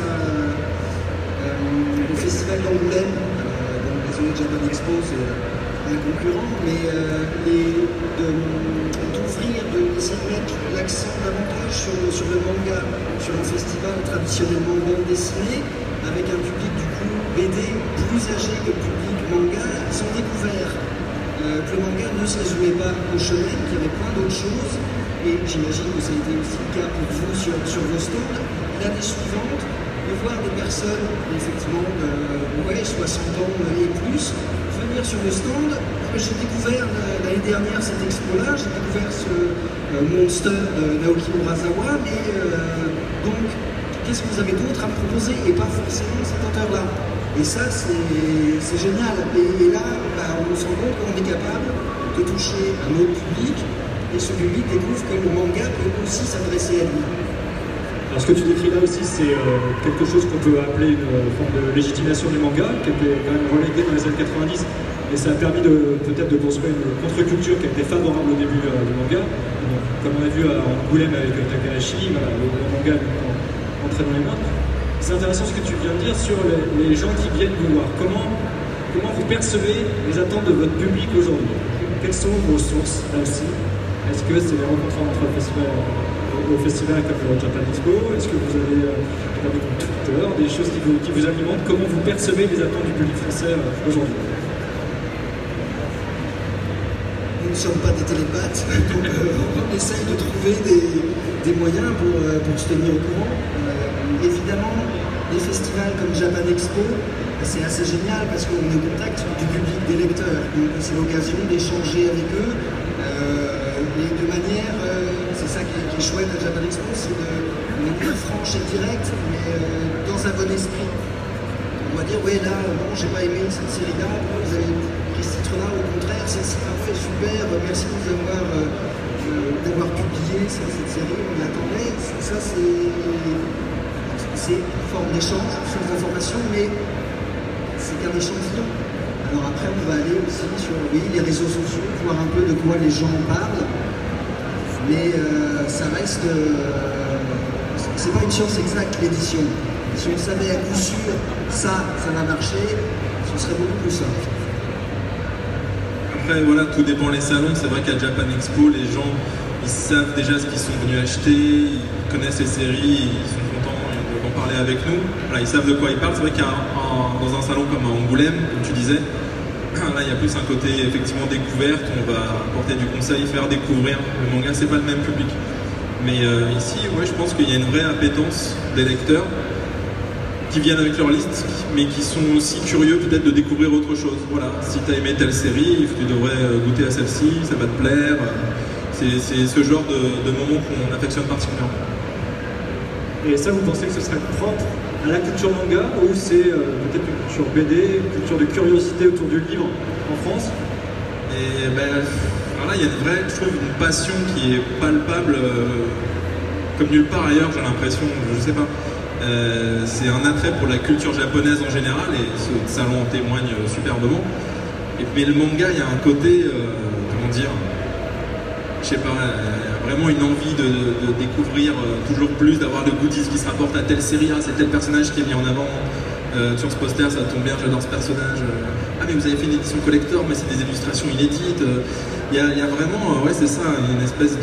au Festival d'Angoulême, désolé, Japan Expo, c'est un concurrent, mais d'ouvrir, d'essayer de mettre l'accent davantage sur le manga, sur un festival traditionnellement bande dessinée, avec un public du coup BD plus âgé que le public manga. Ils ont découvert que le manga ne se résumait pas au shonen, qu'il y avait plein d'autres choses, et j'imagine que ça a été aussi le cas pour vous sur vos stands. L'année suivante, de voir des personnes, effectivement, de 60 ans et plus, venir sur le stand. J'ai découvert l'année dernière cette expo-là, j'ai découvert ce Monster de Naoki Urasawa, mais donc, qu'est-ce que vous avez d'autre à me proposer, et pas forcément cet auteur-là. Et ça, c'est génial. Et là, on se rend compte qu'on est capable de toucher un autre public, et ce public découvre que le manga peut aussi s'adresser à lui. Alors ce que tu décris là aussi, c'est quelque chose qu'on peut appeler une forme de légitimation du manga, qui était quand même relégué dans les années 90, et ça a permis peut-être de construire une contre-culture qui a été favorable au début du manga. Donc, comme on a vu à Angoulême avec Takahashi, voilà, le manga est entré dans les mains. C'est intéressant ce que tu viens de dire sur les gens qui viennent vous voir. Comment vous percevez les attentes de votre public aujourd'hui? Quelles sont vos sources là aussi? Est-ce que c'est les rencontres entre au festival comme le Japan Expo? Est-ce que vous avez des comptes Twitter, des choses qui vous alimentent? Comment vous percevez les attentes du public français aujourd'hui? Nous ne sommes pas des télépathes, donc essaye de trouver des moyens pour se tenir au courant. Évidemment, les festivals comme Japan Expo, c'est assez génial parce qu'on est au contact du public, des lecteurs. Donc c'est l'occasion d'échanger avec eux. Et de manière, c'est ça qui est chouette à Japan Expo, c'est de manière franche et directe, mais dans un bon esprit. On va dire, ouais, là, bon, j'ai pas aimé cette série-là, vous avez pris ce titre-là, au contraire, celle-ci, parfait, super, merci de nous d'avoir publié cette série, on l'attendait. Ça, c'est une forme d'échange, source d'information, mais c'est qu'un échantillon. Alors après, on va aller aussi sur les réseaux sociaux, voir un peu de quoi les gens parlent, mais ça reste... c'est pas une science exacte, l'édition. Si on savait à coup sûr ça va marcher, ce serait beaucoup plus simple. Après, voilà, tout dépend les salons. C'est vrai qu'à Japan Expo, les gens, ils savent déjà ce qu'ils sont venus acheter, ils connaissent les séries, ils sont contents d'en parler avec nous. Voilà, ils savent de quoi ils parlent. C'est vrai dans un salon comme à Angoulême, comme tu disais, là, il y a plus un côté effectivement découverte. On va apporter du conseil, faire découvrir le manga. C'est pas le même public. Mais ici, ouais, je pense qu'il y a une vraie appétence des lecteurs qui viennent avec leur liste, mais qui sont aussi curieux peut-être de découvrir autre chose. Voilà, si tu as aimé telle série, tu devrais goûter à celle-ci, ça va te plaire. C'est ce genre de moment qu'on affectionne particulièrement. Et ça, vous pensez que ce serait propre à la culture manga ou c'est peut-être une culture BD, une culture de curiosité autour du livre en France? Et ben, alors là, il y a une vraie, je trouve, une passion qui est palpable comme nulle part ailleurs, j'ai l'impression, je sais pas. C'est un attrait pour la culture japonaise en général et ce salon en témoigne superbement. Mais le manga, il y a un côté, comment dire, je sais pas, vraiment une envie de découvrir toujours plus, d'avoir le goodies qui se rapporte à telle série, c'est tel personnage qui est mis en avant. Sur ce poster, ça tombe bien, j'adore ce personnage. Ah mais vous avez fait une édition collector, mais c'est des illustrations inédites. Il y a vraiment, ouais c'est ça, une espèce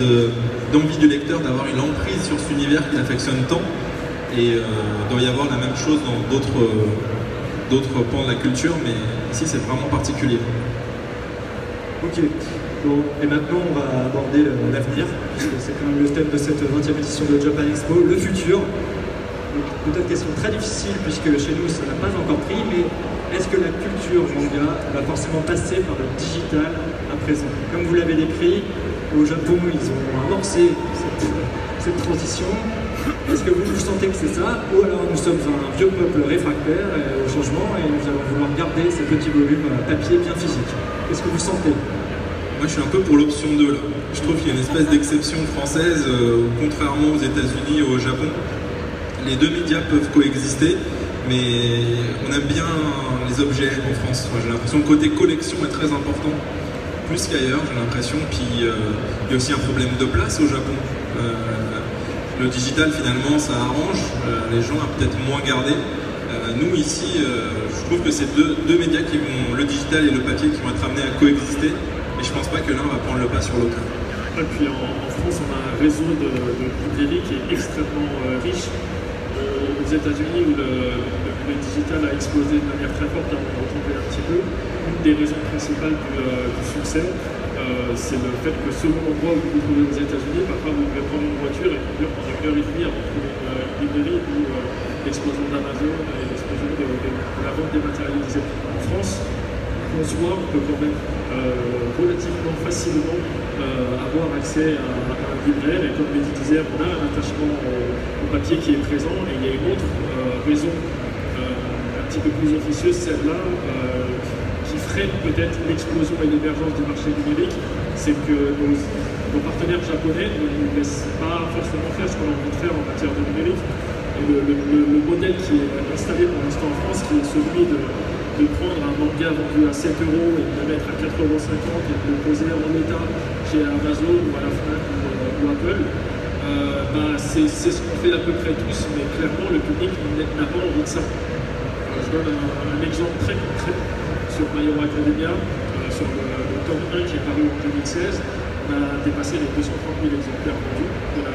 d'envie du lecteur d'avoir une emprise sur cet univers qu'il affectionne tant. Et il doit y avoir la même chose dans d'autres pans de la culture, mais ici c'est vraiment particulier. Ok, bon, et maintenant on va aborder l'avenir, puisque c'est quand même le thème de cette 20e édition de Japan Expo, le futur. Peut-être question très difficile, puisque chez nous ça n'a pas encore pris, mais est-ce que la culture manga va forcément passer par le digital à présent? Comme vous l'avez décrit, au Japon ils ont amorcé cette transition. Est-ce que vous sentez que c'est ça, ou alors nous sommes un vieux peuple réfractaire au changement et nous allons vouloir garder ces petits volumes papier bien physiques? Qu'est-ce que vous sentez? Moi je suis un peu pour l'option 2 là. Je trouve qu'il y a une espèce d'exception française, contrairement aux États-Unis ou au Japon. Les deux médias peuvent coexister, mais on aime bien les objets en France. J'ai l'impression que le côté collection est très important, plus qu'ailleurs, j'ai l'impression. Puis il y a aussi un problème de place au Japon. Le digital finalement ça arrange, les gens ont peut-être moins gardé. Nous ici, je trouve que c'est deux médias qui vont, le digital et le papier, qui vont être amenés à coexister, mais je pense pas que l'un va prendre le pas sur l'autre. Et puis en France on a un réseau de librairies qui est extrêmement riche. Aux États-Unis où le digital a explosé de manière très forte, on va retrouver un petit peu. Une des raisons principales du succès, c'est le fait que selon l'endroit où vous vous trouvez aux États-Unis, parfois vous devez prendre une voiture et conduire pendant 1h30 avant de trouver une librairie où l'explosion d'Amazon et l'explosion de la vente dématérialisée. En France, on se voit, on peut quand même relativement facilement avoir accès à un libraire, et comme Mehdi disait, on a un attachement au papier qui est présent, et il y a une autre raison un petit peu plus officieuse, celle-là, qui freine peut-être l'explosion et l'émergence du marché numérique, c'est que nos partenaires japonais ne nous laissent pas forcément faire ce qu'on a envie de faire en matière de numérique. Et le modèle qui est installé pour l'instant en France, qui est celui de prendre un manga vendu à 7 € et de le mettre à 4,50 € et de le poser en état chez Amazon ou à la Fnac ou Apple, c'est ce qu'on fait à peu près tous, mais clairement le public n'a pas envie de ça. Je donne un exemple très concret sur My Hero Academia, sur le tome 1 qui est paru en 2016. On a dépassé les 230 000 exemplaires vendus de la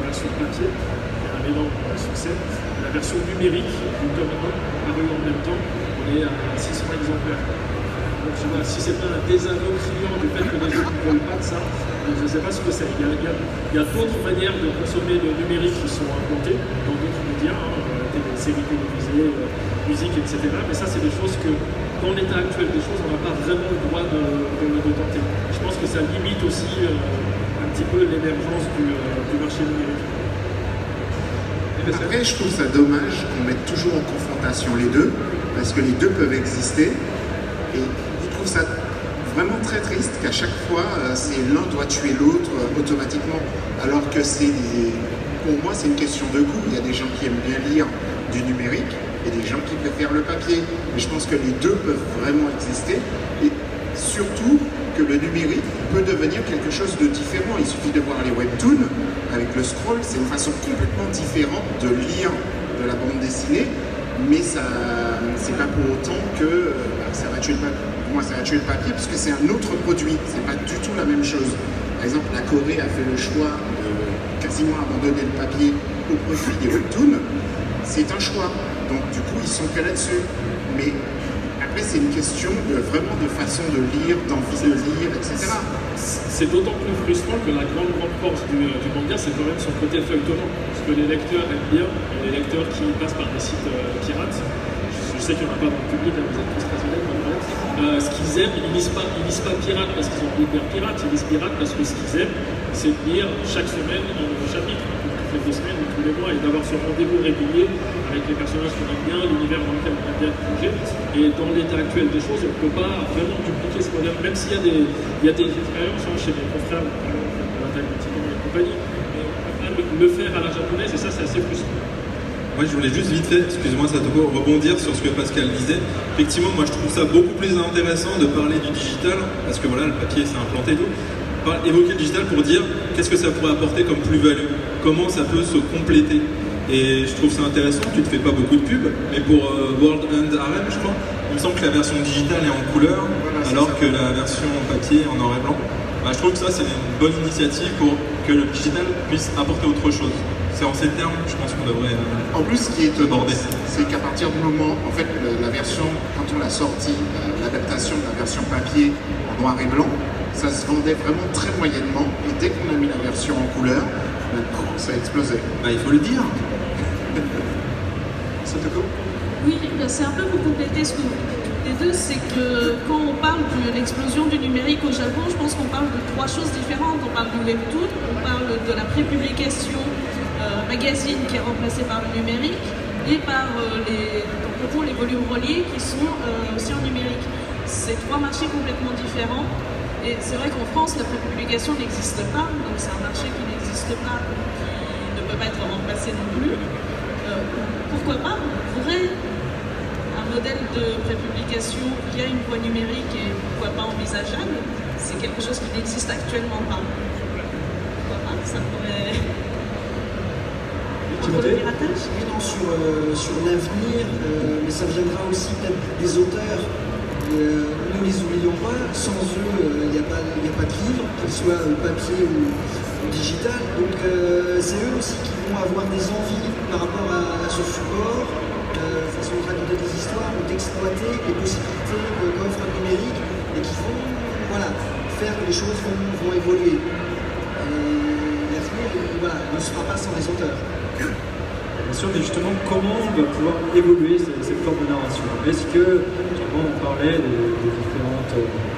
version papier, un énorme succès. La version numérique du tome 1 paru en même temps, on est à 600 exemplaires. Donc si c'est pas un désaveu criant du fait que les gens ne veulent pas de ça, Je ne sais pas ce que c'est. Il y a d'autres manières de consommer le numérique qui sont implantées dans d'autres médias, des séries télévisées, musique, etc. Mais ça, c'est des choses que, dans l'état actuel des choses, on n'a pas vraiment le droit de tenter. Je pense que ça limite aussi un petit peu l'émergence du marché numérique. Après, je trouve ça dommage qu'on mette toujours en confrontation les deux, parce que les deux peuvent exister. Et je trouve ça vraiment très triste qu'à chaque fois, l'un doit tuer l'autre automatiquement. Alors que pour moi, c'est une question de goût. Il y a des gens qui aiment bien lire du numérique et des gens qui préfèrent le papier. Mais je pense que les deux peuvent vraiment exister. Et surtout que le numérique peut devenir quelque chose de différent. Il suffit de voir les webtoons avec le scroll, c'est une façon complètement différente de lire de la bande dessinée, mais c'est pas pour autant que ça va tuer le papier. Pour moi, ça va tuer le papier parce que c'est un autre produit, c'est pas du tout la même chose. Par exemple, la Corée a fait le choix de quasiment abandonner le papier au profit des webtoons. C'est un choix, donc du coup, ils sont que là-dessus. Mais après, c'est une question vraiment de façon de lire, d'envie de lire, etc. C'est d'autant plus frustrant que la grande force du manga, c'est quand même son côté feuilletonnant. Parce que les lecteurs aiment bien, les lecteurs qui passent par des sites pirates, je sais qu'il n'y en a pas dans le public, vous êtes tous très honnêtes, ce qu'ils aiment, ils lisent pas pirate parce qu'ils ont envie de lire pirate, ils lisent pirate parce que ce qu'ils aiment, c'est de lire chaque semaine un nouveau chapitre, toutes les 2 semaines ou tous les mois, et d'avoir ce rendez-vous régulier avec les personnages qu'on aime bien, l'univers dans lequel on aime bien bouger. Et dans l'état actuel des choses, on ne peut pas vraiment dupliquer ce modèle, même s'il y a des expériences chez les confrères, de la taille et compagnie, mais le faire à la japonaise, et ça, c'est assez frustrant. Moi, je voulais juste vite fait, excuse-moi Satoko, rebondir sur ce que Pascal disait. Effectivement, moi, je trouve ça beaucoup plus intéressant de parler du digital, parce que voilà, le papier s'est implanté d'où. Évoquer le digital pour dire qu'est-ce que ça pourrait apporter comme plus-value, comment ça peut se compléter. Et je trouve ça intéressant, tu ne fais pas beaucoup de pubs, mais pour World End RM, je crois, il me semble que la version digitale est en couleur, voilà, alors que la version papier en noir et blanc. Je trouve que ça, c'est une bonne initiative pour que le digital puisse apporter autre chose. C'est en ces termes, je pense qu'on devrait en plus, ce qui est étonnant, c'est qu'à partir du moment, en fait, la version, quand on l'a sortie, l'adaptation de la version papier en noir et blanc, ça se vendait vraiment très moyennement. Et dès qu'on a mis la version en couleur, ça a explosé. Il faut le dire. Oui, c'est un peu pour compléter ce que vous dites les deux, c'est que quand on parle de l'explosion du numérique au Japon, je pense qu'on parle de 3 choses différentes. On parle du webtoon, on parle de la prépublication magazine qui est remplacée par le numérique et par les volumes reliés qui sont aussi en numérique. C'est 3 marchés complètement différents. Et c'est vrai qu'en France, la prépublication n'existe pas, donc c'est un marché qui n'existe pas, qui ne peut pas être remplacé non plus. Pourquoi pas, on pourrait un modèle de prépublication via une voie numérique et pourquoi pas envisageable, c'est quelque chose qui n'existe actuellement pas. Pourquoi pas, ça pourrait... Entre le piratage ? Oui, non, sur l'avenir, mais ça viendra aussi peut-être des auteurs. Ne les oublions pas, sans eux, il n'y a pas de livre, qu'il soit papier ou digital. Donc c'est eux aussi qui vont avoir des envies par rapport à ce support, façon de raconter des histoires ou d'exploiter les possibilités qu'offre le numérique et qui vont faire que les choses vont évoluer. L'avenir ne sera pas sans les auteurs. Bien sûr, mais justement, comment on va pouvoir évoluer cette forme de narration? Est-ce que, on parlait des différentes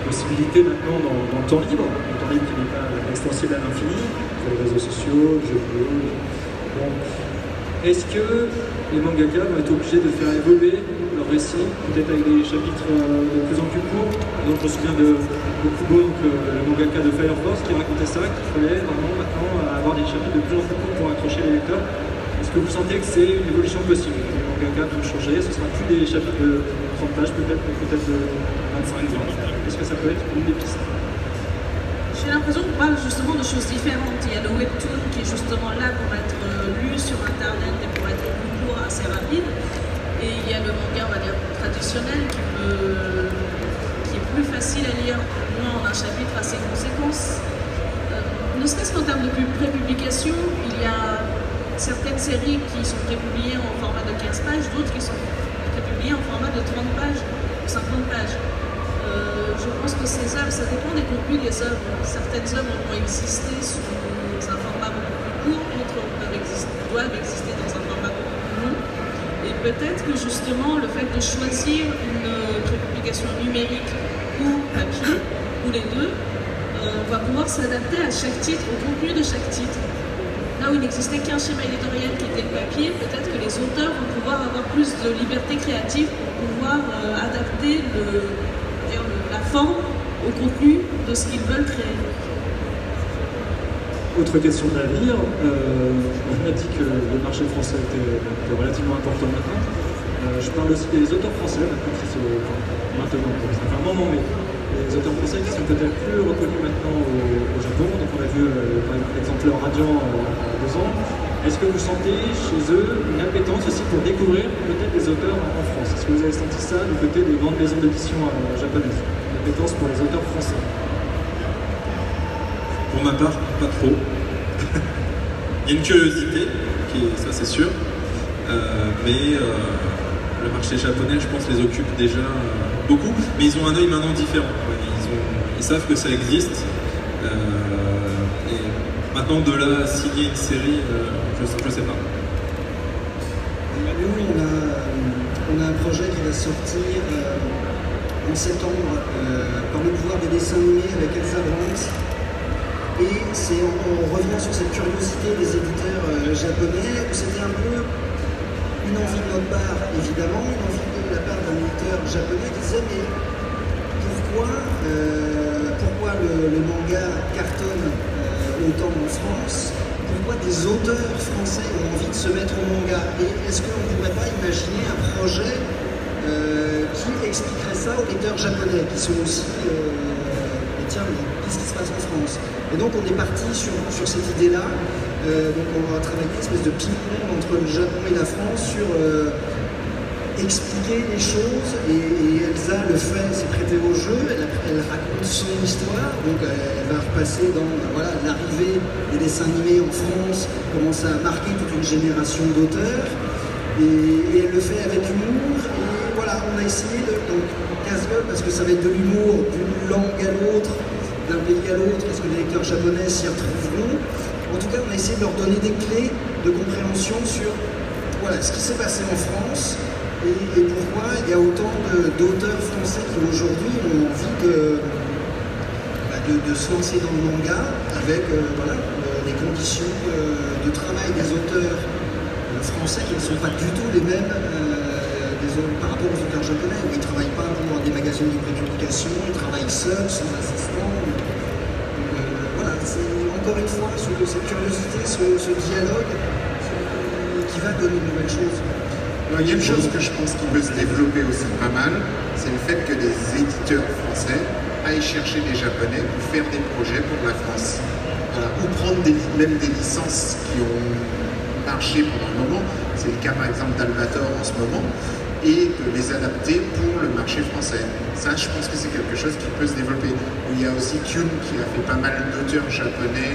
possibilités maintenant dans le temps libre qui n'est pas extensible à l'infini, sur les réseaux sociaux, les jeux vidéo. Bon. Est-ce que les mangakas vont être obligés de faire évoluer leur récit, peut-être avec des chapitres de plus en plus courts? Donc, je me souviens de Kubo, le mangaka de Fire Force, qui racontait ça, qu'il fallait vraiment maintenant avoir des chapitres de plus en plus courts pour accrocher les lecteurs. Est-ce que vous sentez que c'est une évolution possible? Les mangakas vont changer, ce ne sera plus des chapitres de 30 pages, peut-être de 25 pages. Est-ce que ça peut être une des pistes? J'ai l'impression qu'on parle justement de choses différentes. Il y a le webtoon qui est justement là pour être lu sur internet et pour être plus court, assez rapide. Et il y a le manga, on va dire, traditionnel qui est plus facile à lire, moins en un chapitre à ses conséquences. Ne serait-ce qu'en termes de prépublication, il y a certaines séries qui sont prépubliées en format de 15 pages, d'autres qui sont prépubliées en format de 30 pages ou 50 pages. je pense que ces œuvres, ça dépend des contenus des œuvres. Certaines œuvres vont exister sous un format beaucoup plus court, d'autres doivent exister dans un format beaucoup plus long. Et peut-être que justement, le fait de choisir une prépublication numérique ou papier, ou les deux, on va pouvoir s'adapter à chaque titre, au contenu de chaque titre. Là où il n'existait qu'un schéma éditorial qui était le papier, peut-être que les auteurs vont pouvoir avoir plus de liberté créative pour pouvoir adapter la forme au contenu de ce qu'ils veulent créer. Autre question de l'avenir, on a dit que le marché français était relativement important maintenant. Je parle aussi des auteurs français, maintenant, ça fait un moment, mais les auteurs français qui sont peut-être plus reconnus maintenant au Japon. Donc on a vu par exemple l'exemplaire Radiant il y a 2 ans. Est-ce que vous sentez chez eux une appétence aussi pour découvrir peut-être des auteurs en France? Est-ce que vous avez senti ça du côté des grandes maisons d'édition japonaises? Une appétence pour les auteurs français? Pour ma part, pas trop. Il y a une curiosité, ça c'est sûr, mais le marché japonais, je pense, les occupe déjà beaucoup, mais ils ont un œil maintenant différent. Ils savent que ça existe, et maintenant de là à signer une série, je sais pas. Nous, on a un projet qui va sortir en septembre par le pouvoir des dessins animés avec Elsa Brandt. Et on revient sur cette curiosité des éditeurs japonais, où c'était un peu une envie de notre part, évidemment, une envie de la part d'un éditeur japonais qui disait mais pourquoi le manga cartonne autant en France? Pourquoi des auteurs français ont envie de se mettre au manga? Et est-ce qu'on ne pourrait pas imaginer un projet qui expliquerait ça aux lecteurs japonais, qui sont aussi tiens, mais qu'est-ce qui se passe en France? Et donc on est parti sur cette idée-là. Donc on va travailler une espèce de ping-pong entre le Japon et la France sur expliquer les choses. Et Elsa le fait, s'est prêtée au jeu. Elle raconte son histoire. Donc elle va repasser dans l'arrivée des dessins animés en France, comment ça a marqué toute une génération d'auteurs. Et elle le fait avec humour. Et voilà, on a essayé donc casse-gueule, parce que ça va être de l'humour d'une langue à l'autre, d'un pays à l'autre. Est-ce que les lecteurs japonais s'y retrouveront? En tout cas, on a essayé de leur donner des clés de compréhension sur ce qui s'est passé en France et pourquoi il y a autant d'auteurs français qui aujourd'hui ont envie de se lancer dans le manga avec les conditions de travail des auteurs français qui ne sont pas du tout les mêmes par rapport aux auteurs japonais, où ils ne travaillent pas pour des magazines de prépublication, ils travaillent seuls, sans assistant. C'est encore une fois cette curiosité, ce dialogue qui va donner de nouvelles choses. Alors, il y a une chose que je pense qui peut se développer aussi pas mal, c'est le fait que des éditeurs français aillent chercher des Japonais pour faire des projets pour la France. Ou prendre même des licences qui ont marché pendant un moment, c'est le cas par exemple d'Albator en ce moment, et de les adapter pour le marché français. Ça, je pense que c'est quelque chose qui peut se développer. Il y a aussi Kyun qui a fait pas mal d'auteurs japonais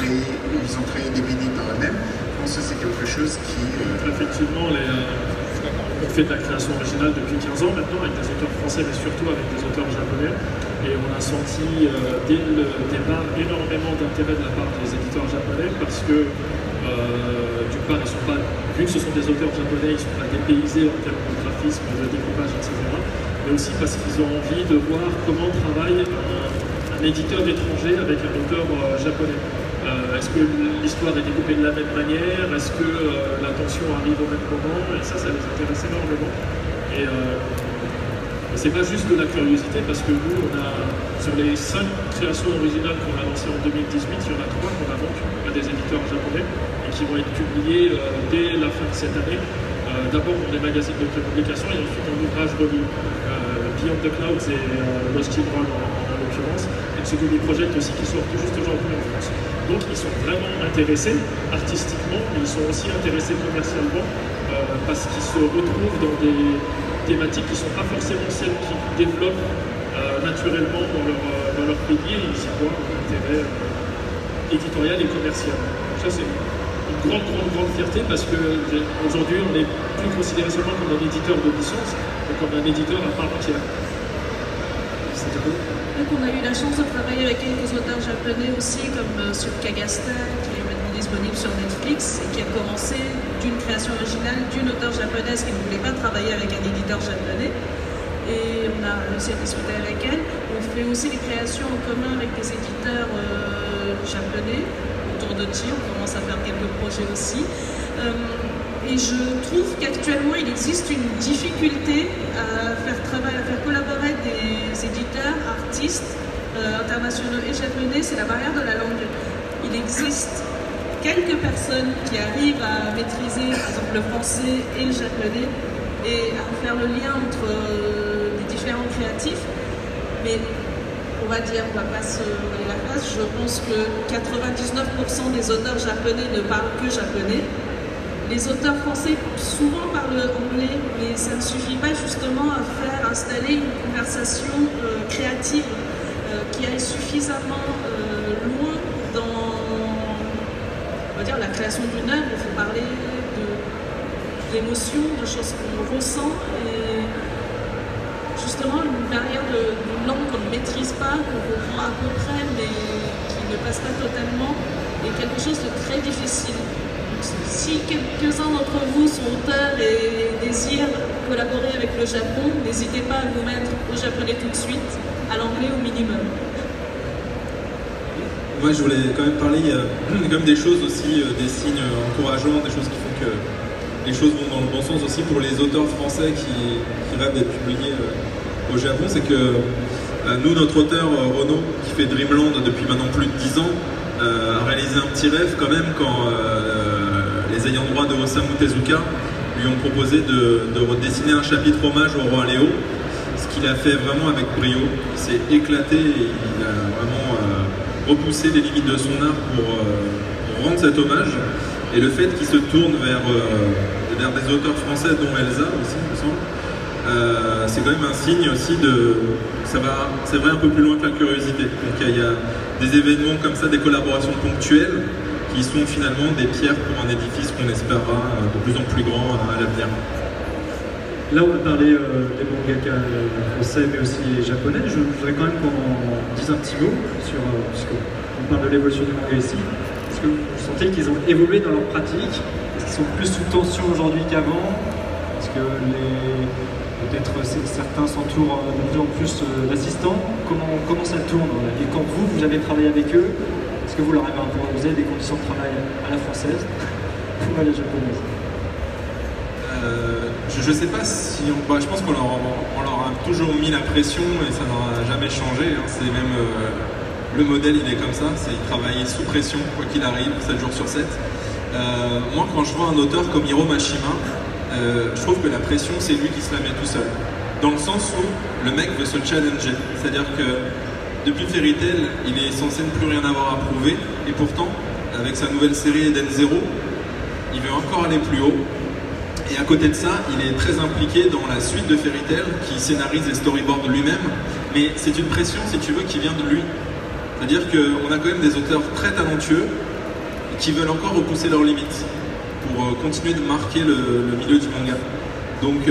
ils ont créé des BD par eux-mêmes. Je pense que c'est quelque chose qui... Effectivement, on fait de la création originale depuis 15 ans maintenant, avec des auteurs français, mais surtout avec des auteurs japonais. Et on a senti dès le départ énormément d'intérêt de la part des éditeurs japonais, parce que d'une part, vu que ce sont des auteurs japonais, ils ne sont pas dépaysés en termes de graphisme, de découpage, etc. Mais aussi parce qu'ils ont envie de voir comment travaille un éditeur étranger avec un auteur japonais. Est-ce que l'histoire est découpée de la même manière? Est-ce que la tension arrive au même moment? Et ça les intéresse énormément. Et c'est pas juste de la curiosité, parce que nous, sur les 5 créations originales qu'on a lancées en 2018, il y en a 3 qu'on a vendues à des éditeurs japonais et qui vont être publiés dès la fin de cette année. D'abord dans des magazines de prépublication et ensuite en ouvrage revue. Beyond the Clouds et Lost Children en l'occurrence, et Tsugumi Project aussi qui sortent juste aujourd'hui en France. Donc ils sont vraiment intéressés artistiquement, mais ils sont aussi intéressés commercialement parce qu'ils se retrouvent dans des thématiques qui ne sont pas forcément celles qu'ils développent naturellement dans leur pays, et ils y voient un intérêt éditorial et commercial. Ça c'est une grande fierté, parce qu'aujourd'hui on n'est plus considéré seulement comme un éditeur de licence, mais comme un éditeur à part entière. Donc on a eu la chance de travailler avec quelques auteurs japonais aussi, comme sur Kagasta, qui est maintenant disponible sur Netflix, et qui a commencé d'une création originale d'une auteure japonaise qui ne voulait pas travailler avec un éditeur japonais. Et on a réussi à discuter avec elle. On fait aussi des créations en commun avec des éditeurs japonais autour de Chi. On commence à faire quelques projets aussi. Et je trouve qu'actuellement, il existe une difficulté à faire collaborer des éditeurs, artistes internationaux et japonais, c'est la barrière de la langue. Il existe quelques personnes qui arrivent à maîtriser, par exemple, le français et le japonais, et à faire le lien entre les différents créatifs. Mais on va pas se voiler la face, je pense que 99% des auteurs japonais ne parlent que japonais. Les auteurs français souvent parlent anglais, mais ça ne suffit pas justement à faire installer une conversation créative qui aille suffisamment loin dans, on va dire, la création d'une œuvre. Il faut parler d'émotions, de choses qu'on ressent, et justement une barrière d'une langue qu'on ne maîtrise pas, qu'on comprend à peu près, mais qui ne passe pas totalement, est quelque chose de très difficile. Si quelques-uns d'entre vous sont auteurs et désirent collaborer avec le Japon, n'hésitez pas à vous mettre au japonais tout de suite, à l'anglais au minimum. Moi je voulais quand même parler, il y a comme des choses aussi, des signes encourageants, des choses qui font que les choses vont dans le bon sens aussi pour les auteurs français qui rêvent d'être publiés au Japon. C'est que nous, notre auteur Renaud, qui fait Dreamland depuis maintenant plus de 10 ans, a réalisé un petit rêve quand même quand les ayants droit de Osamu Tezuka lui ont proposé de redessiner un chapitre hommage au roi Léo, ce qu'il a fait vraiment avec brio. Il s'est éclaté et il a vraiment repoussé les limites de son art pour rendre cet hommage. Et le fait qu'il se tourne vers des auteurs français, dont Elsa aussi, il me semble, c'est quand même un signe aussi de... C'est vrai un peu plus loin que la curiosité. Donc il y a des événements comme ça, des collaborations ponctuelles, qui sont finalement des pierres pour un édifice qu'on espérera de plus en plus grand à l'avenir. Là, on a parlé des mangaka français, mais aussi japonais. Je voudrais quand même qu'on dise un petit mot sur, puisqu'on parle de l'évolution du manga ici. Est-ce que vous sentez qu'ils ont évolué dans leur pratique? Est-ce qu'ils sont plus sous tension aujourd'hui qu'avant? Est-ce que peut-être certains s'entourent de plus en plus d'assistants? Comment ça tourne? Et quand vous avez travaillé avec eux, est-ce que vous leur avez imposé des conditions de travail à la française ou à la japonaise? Je ne sais pas si je pense qu'on leur a toujours mis la pression et ça n'aura jamais changé. Hein. C'est même le modèle, il est comme ça. C'est il travaille sous pression, quoi qu'il arrive, 7 jours sur 7. Moi, quand je vois un auteur comme Hiro Mashima, je trouve que la pression, c'est lui qui se la met tout seul. Dans le sens où le mec veut se challenger. C'est-à-dire que depuis Fairy Tail, il est censé ne plus rien avoir à prouver. Et pourtant, avec sa nouvelle série Eden Zero, il veut encore aller plus haut. Et à côté de ça, il est très impliqué dans la suite de Fairy Tail, qui scénarise et storyboard lui-même. Mais c'est une pression, si tu veux, qui vient de lui. C'est-à-dire qu'on a quand même des auteurs très talentueux qui veulent encore repousser leurs limites pour continuer de marquer le milieu du manga. Donc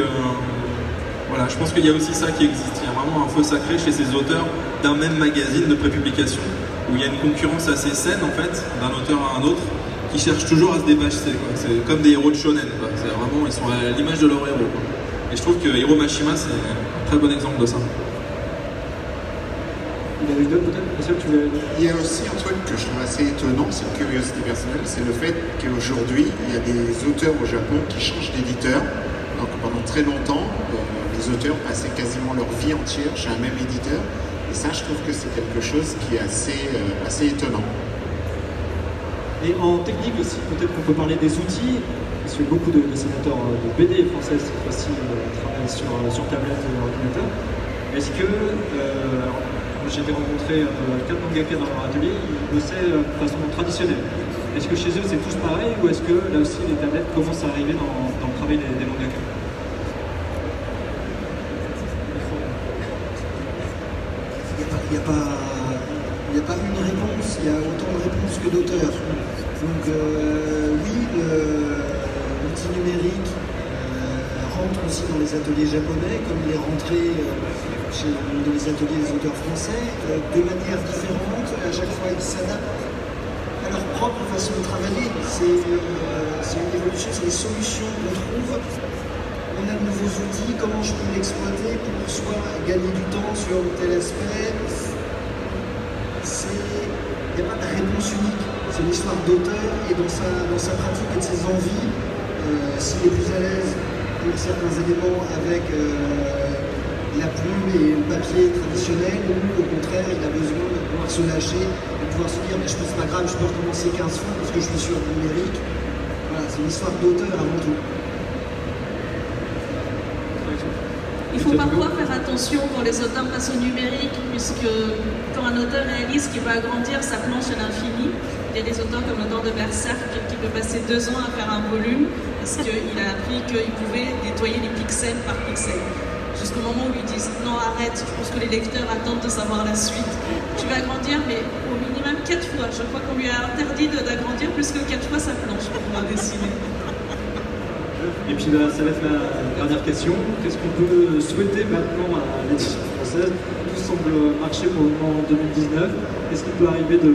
voilà, je pense qu'il y a aussi ça qui existe. Il y a vraiment un feu sacré chez ces auteurs d'un même magazine de prépublication, où il y a une concurrence assez saine en fait, d'un auteur à un autre, qui cherchent toujours à se dépasser. C'est comme des héros de shonen. C'est vraiment, ils sont à l'image de leur héros. Et je trouve que Hiro Mashima, c'est un très bon exemple de ça. Il y a aussi un truc que je trouve assez étonnant, c'est une curiosité personnelle, c'est le fait qu'aujourd'hui, il y a des auteurs au Japon qui changent d'éditeur. Donc pendant très longtemps, les auteurs passaient quasiment leur vie entière chez un même éditeur. Et ça, je trouve que c'est quelque chose qui est assez étonnant. Et en technique aussi, peut-être qu'on peut parler des outils, parce que beaucoup de dessinateurs de BD français cette fois-ci travaillent sur tablette et ordinateur. Est-ce que, j'ai rencontré 4 mangaka dans leur atelier, ils bossaient de façon traditionnelle. Est-ce que chez eux c'est tous pareil, ou est-ce que là aussi les tablettes commencent à arriver dans le travail des mangaka? Il n'y a pas une réponse, il y a autant de réponses que d'auteurs. Donc oui, l'outil numérique rentre aussi dans les ateliers japonais, comme il est rentré dans les ateliers des auteurs français, de manière différente. À chaque fois, ils s'adaptent à leur propre façon de travailler. C'est une évolution, c'est des solutions qu'on trouve. On a de nouveaux outils, comment je peux l'exploiter pour soit gagner du temps sur tel aspect. Il n'y a pas de réponse unique. C'est une histoire d'auteur et dans sa pratique et de ses envies. S'il est plus à l'aise pour certains éléments avec la plume et le papier traditionnel, ou au contraire, il a besoin de pouvoir se lâcher, de pouvoir se dire mais je peux, c'est pas grave, je peux recommencer 15 fois parce que je suis sur le numérique. Voilà, c'est une histoire d'auteur avant tout. Il faut parfois faire attention quand les auteurs passent au numérique, puisque quand un auteur réalise qu'il va agrandir sa planche à l'infini, il y a des auteurs comme l'auteur de Berserk qui peut passer 2 ans à faire un volume, parce qu'il a appris qu'il pouvait nettoyer les pixels par pixel. Jusqu'au moment où ils disent non, arrête, je pense que les lecteurs attendent de savoir la suite. Tu vas agrandir, mais au minimum 4 fois. Je crois qu'on lui a interdit d'agrandir plus que 4 fois sa planche pour pouvoir dessiner. Et puis ça va être la dernière question. Qu'est-ce qu'on peut souhaiter maintenant à l'édition française? Tout semble marcher pour le moment en 2019. Qu'est-ce qui peut arriver de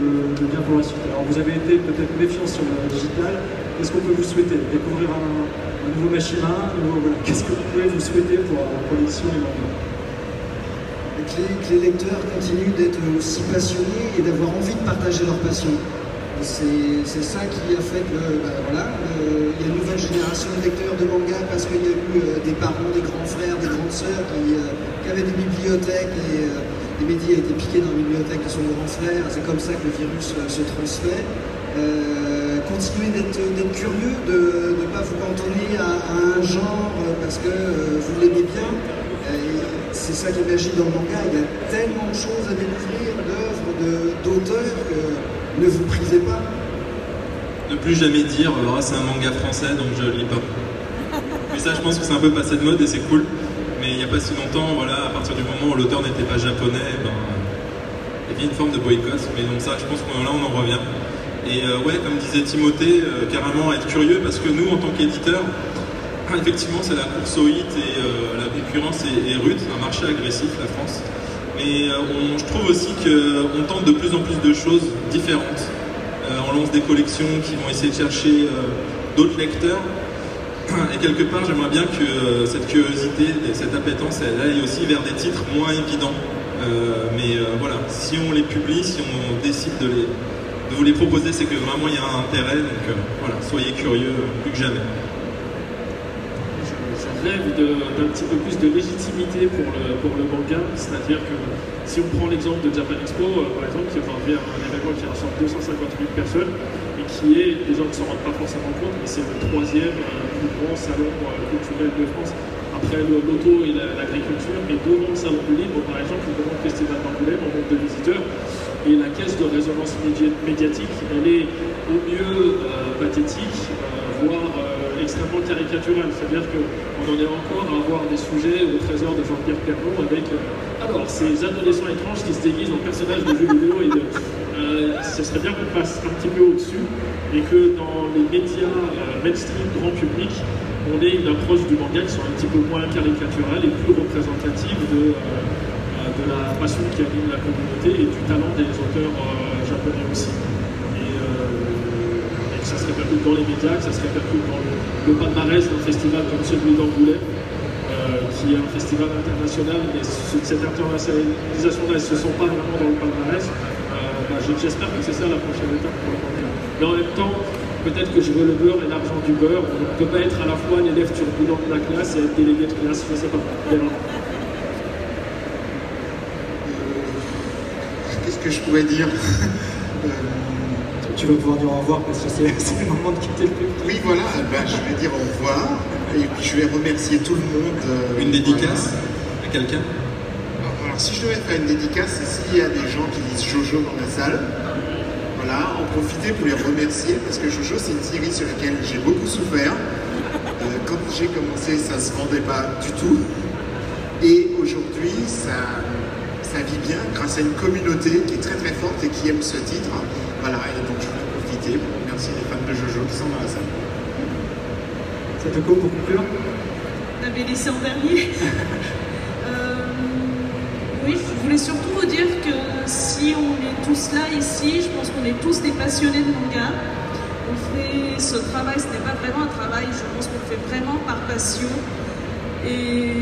bien pour la suite? Alors vous avez été peut-être méfiant sur le digital. Qu'est-ce qu'on peut vous souhaiter? Découvrir un nouveau Mashima? Voilà. Qu'est-ce que vous pouvez vous souhaiter pour l'édition et l'envoi? Que les lecteurs continuent d'être aussi passionnés et d'avoir envie de partager leur passion. C'est ça qui a fait que il y a une nouvelle génération de lecteurs de manga parce qu'il y a eu des parents, des grands frères, des grandes sœurs qui avaient des bibliothèques et les médias étaient piqués dans la bibliothèque de son grand frère. C'est comme ça que le virus se transmet. Continuez d'être curieux, de ne pas vous cantonner à un genre parce que vous l'aimez bien. C'est ça qui est magique dans le manga. Il y a tellement de choses à découvrir, d'œuvres, d'auteurs que ne vous prisez pas. Ne plus jamais dire c'est un manga français donc je lis pas. Mais ça je pense que c'est un peu passé de mode et c'est cool. Mais il n'y a pas si longtemps, voilà, à partir du moment où l'auteur n'était pas japonais, il y avait une forme de boycott. Mais donc ça je pense qu'on là on en revient. Et ouais, comme disait Timothée, carrément être curieux parce que nous en tant qu'éditeurs, effectivement c'est la course au hit et la concurrence est rude, c'est un marché agressif la France. Mais je trouve aussi qu'on tente de plus en plus de choses différentes. On lance des collections qui vont essayer de chercher d'autres lecteurs. Et quelque part, j'aimerais bien que cette curiosité, cette appétence, elle aille aussi vers des titres moins évidents. Mais voilà, si on les publie, si on décide de vous les proposer, c'est que vraiment il y a un intérêt. Donc voilà, soyez curieux plus que jamais. Rêve d'un petit peu plus de légitimité pour le manga, c'est-à-dire que si on prend l'exemple de Japan Expo, par exemple, qui est un événement qui rassemble 250 000 personnes et qui est, les gens ne s'en rendent pas forcément compte, mais c'est le 3e plus grand salon culturel de France, après l'auto et l'agriculture, et devant le salon du livre, par exemple, devant le festival d'Angoulême, en nombre de visiteurs, et la caisse de résonance médiatique, elle est au mieux pathétique, voire extrêmement caricatural, c'est-à-dire qu'on en est encore à avoir des sujets au trésor de Jean-Pierre Pernaut avec alors ces adolescents étranges qui se déguisent en personnages de jeux vidéo et ce serait bien qu'on passe un petit peu au-dessus et que dans les médias mainstream grand public on ait une approche du manga qui soit un petit peu moins caricaturale et plus représentative de la passion qui anime la communauté et du talent des auteurs japonais aussi. Ça se répercute dans les médias, que ça se répercute dans le palmarès d'un festival comme celui d'Angoulême, qui est un festival international, mais cette internationalisation-là, elle ne se sent pas vraiment dans le palmarès. J'espère que c'est ça la prochaine étape pour le manga. Mais en même temps, peut-être que je veux le beurre et l'argent du beurre. On ne peut pas être à la fois l'élève turbulent de la classe et être délégué de classe, je ne sais pas. Qu'est-ce que je pourrais dire? Tu vas pouvoir dire au revoir parce que c'est le moment de quitter le public. Oui, voilà, je vais dire au revoir et puis je vais remercier tout le monde. Une dédicace à quelqu'un? Alors, si je devais faire une dédicace, c'est s'il y a des gens qui lisent Jojo dans la salle, voilà, en profiter pour les remercier parce que Jojo, c'est une série sur laquelle j'ai beaucoup souffert. Quand j'ai commencé, ça ne se vendait pas du tout. Et aujourd'hui, ça vit bien grâce à une communauté qui est très très forte et qui aime ce titre. Voilà, et donc je voulais profiter pour remercier les fans de Jojo qui sont dans la salle. Ça te court pour conclure? l'avez laissé en dernier. Oui, je voulais surtout vous dire que si on est tous là ici, je pense qu'on est tous des passionnés de manga. On fait ce travail, ce n'est pas vraiment un travail, je pense qu'on le fait vraiment par passion. Et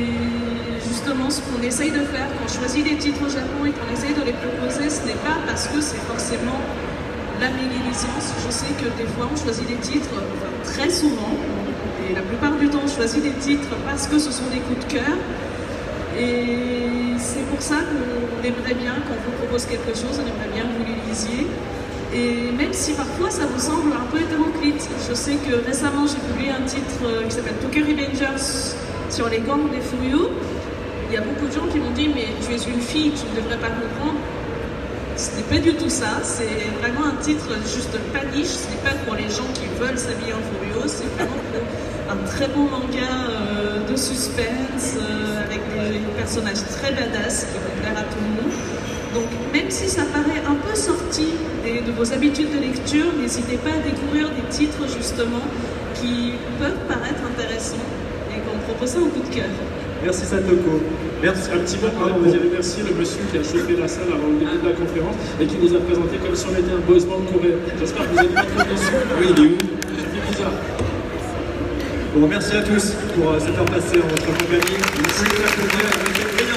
justement, ce qu'on essaye de faire quand on choisit des titres au Japon et qu'on essaye de les proposer, ce n'est pas parce que c'est forcément la méga licence. Je sais que des fois, on choisit des titres, enfin, très souvent, et la plupart du temps, on choisit des titres parce que ce sont des coups de cœur. Et c'est pour ça qu'on aimerait bien, quand on vous propose quelque chose, on aimerait bien que vous les lisiez. Et même si parfois ça vous semble un peu hétéroclite, je sais que récemment j'ai publié un titre qui s'appelle Tokyo Revengers sur les gangs des Fuyou. Il y a beaucoup de gens qui m'ont dit mais tu es une fille, tu ne devrais pas comprendre. Ce n'est pas du tout ça, c'est vraiment un titre juste paniche, ce n'est pas pour les gens qui veulent s'habiller en Fuyou, c'est vraiment pour un très beau manga de suspense avec des personnages très badass qui vont plaire à tout le monde. Donc même si ça paraît un peu sorti de vos habitudes de lecture, n'hésitez pas à découvrir des titres justement qui peuvent paraître intéressants et qu'on propose ça au coup de cœur. Merci Satoko. Merci. Un petit mot, on va dire merci le monsieur qui a chauffé la salle avant le début de la conférence et qui nous a présenté comme si on était un boys band coréen. J'espère que vous êtes pas trop déçus. Oui, il est où? C'est bizarre. Bon, merci à tous pour cette heure passée en votre compagnie. Merci de applaudir.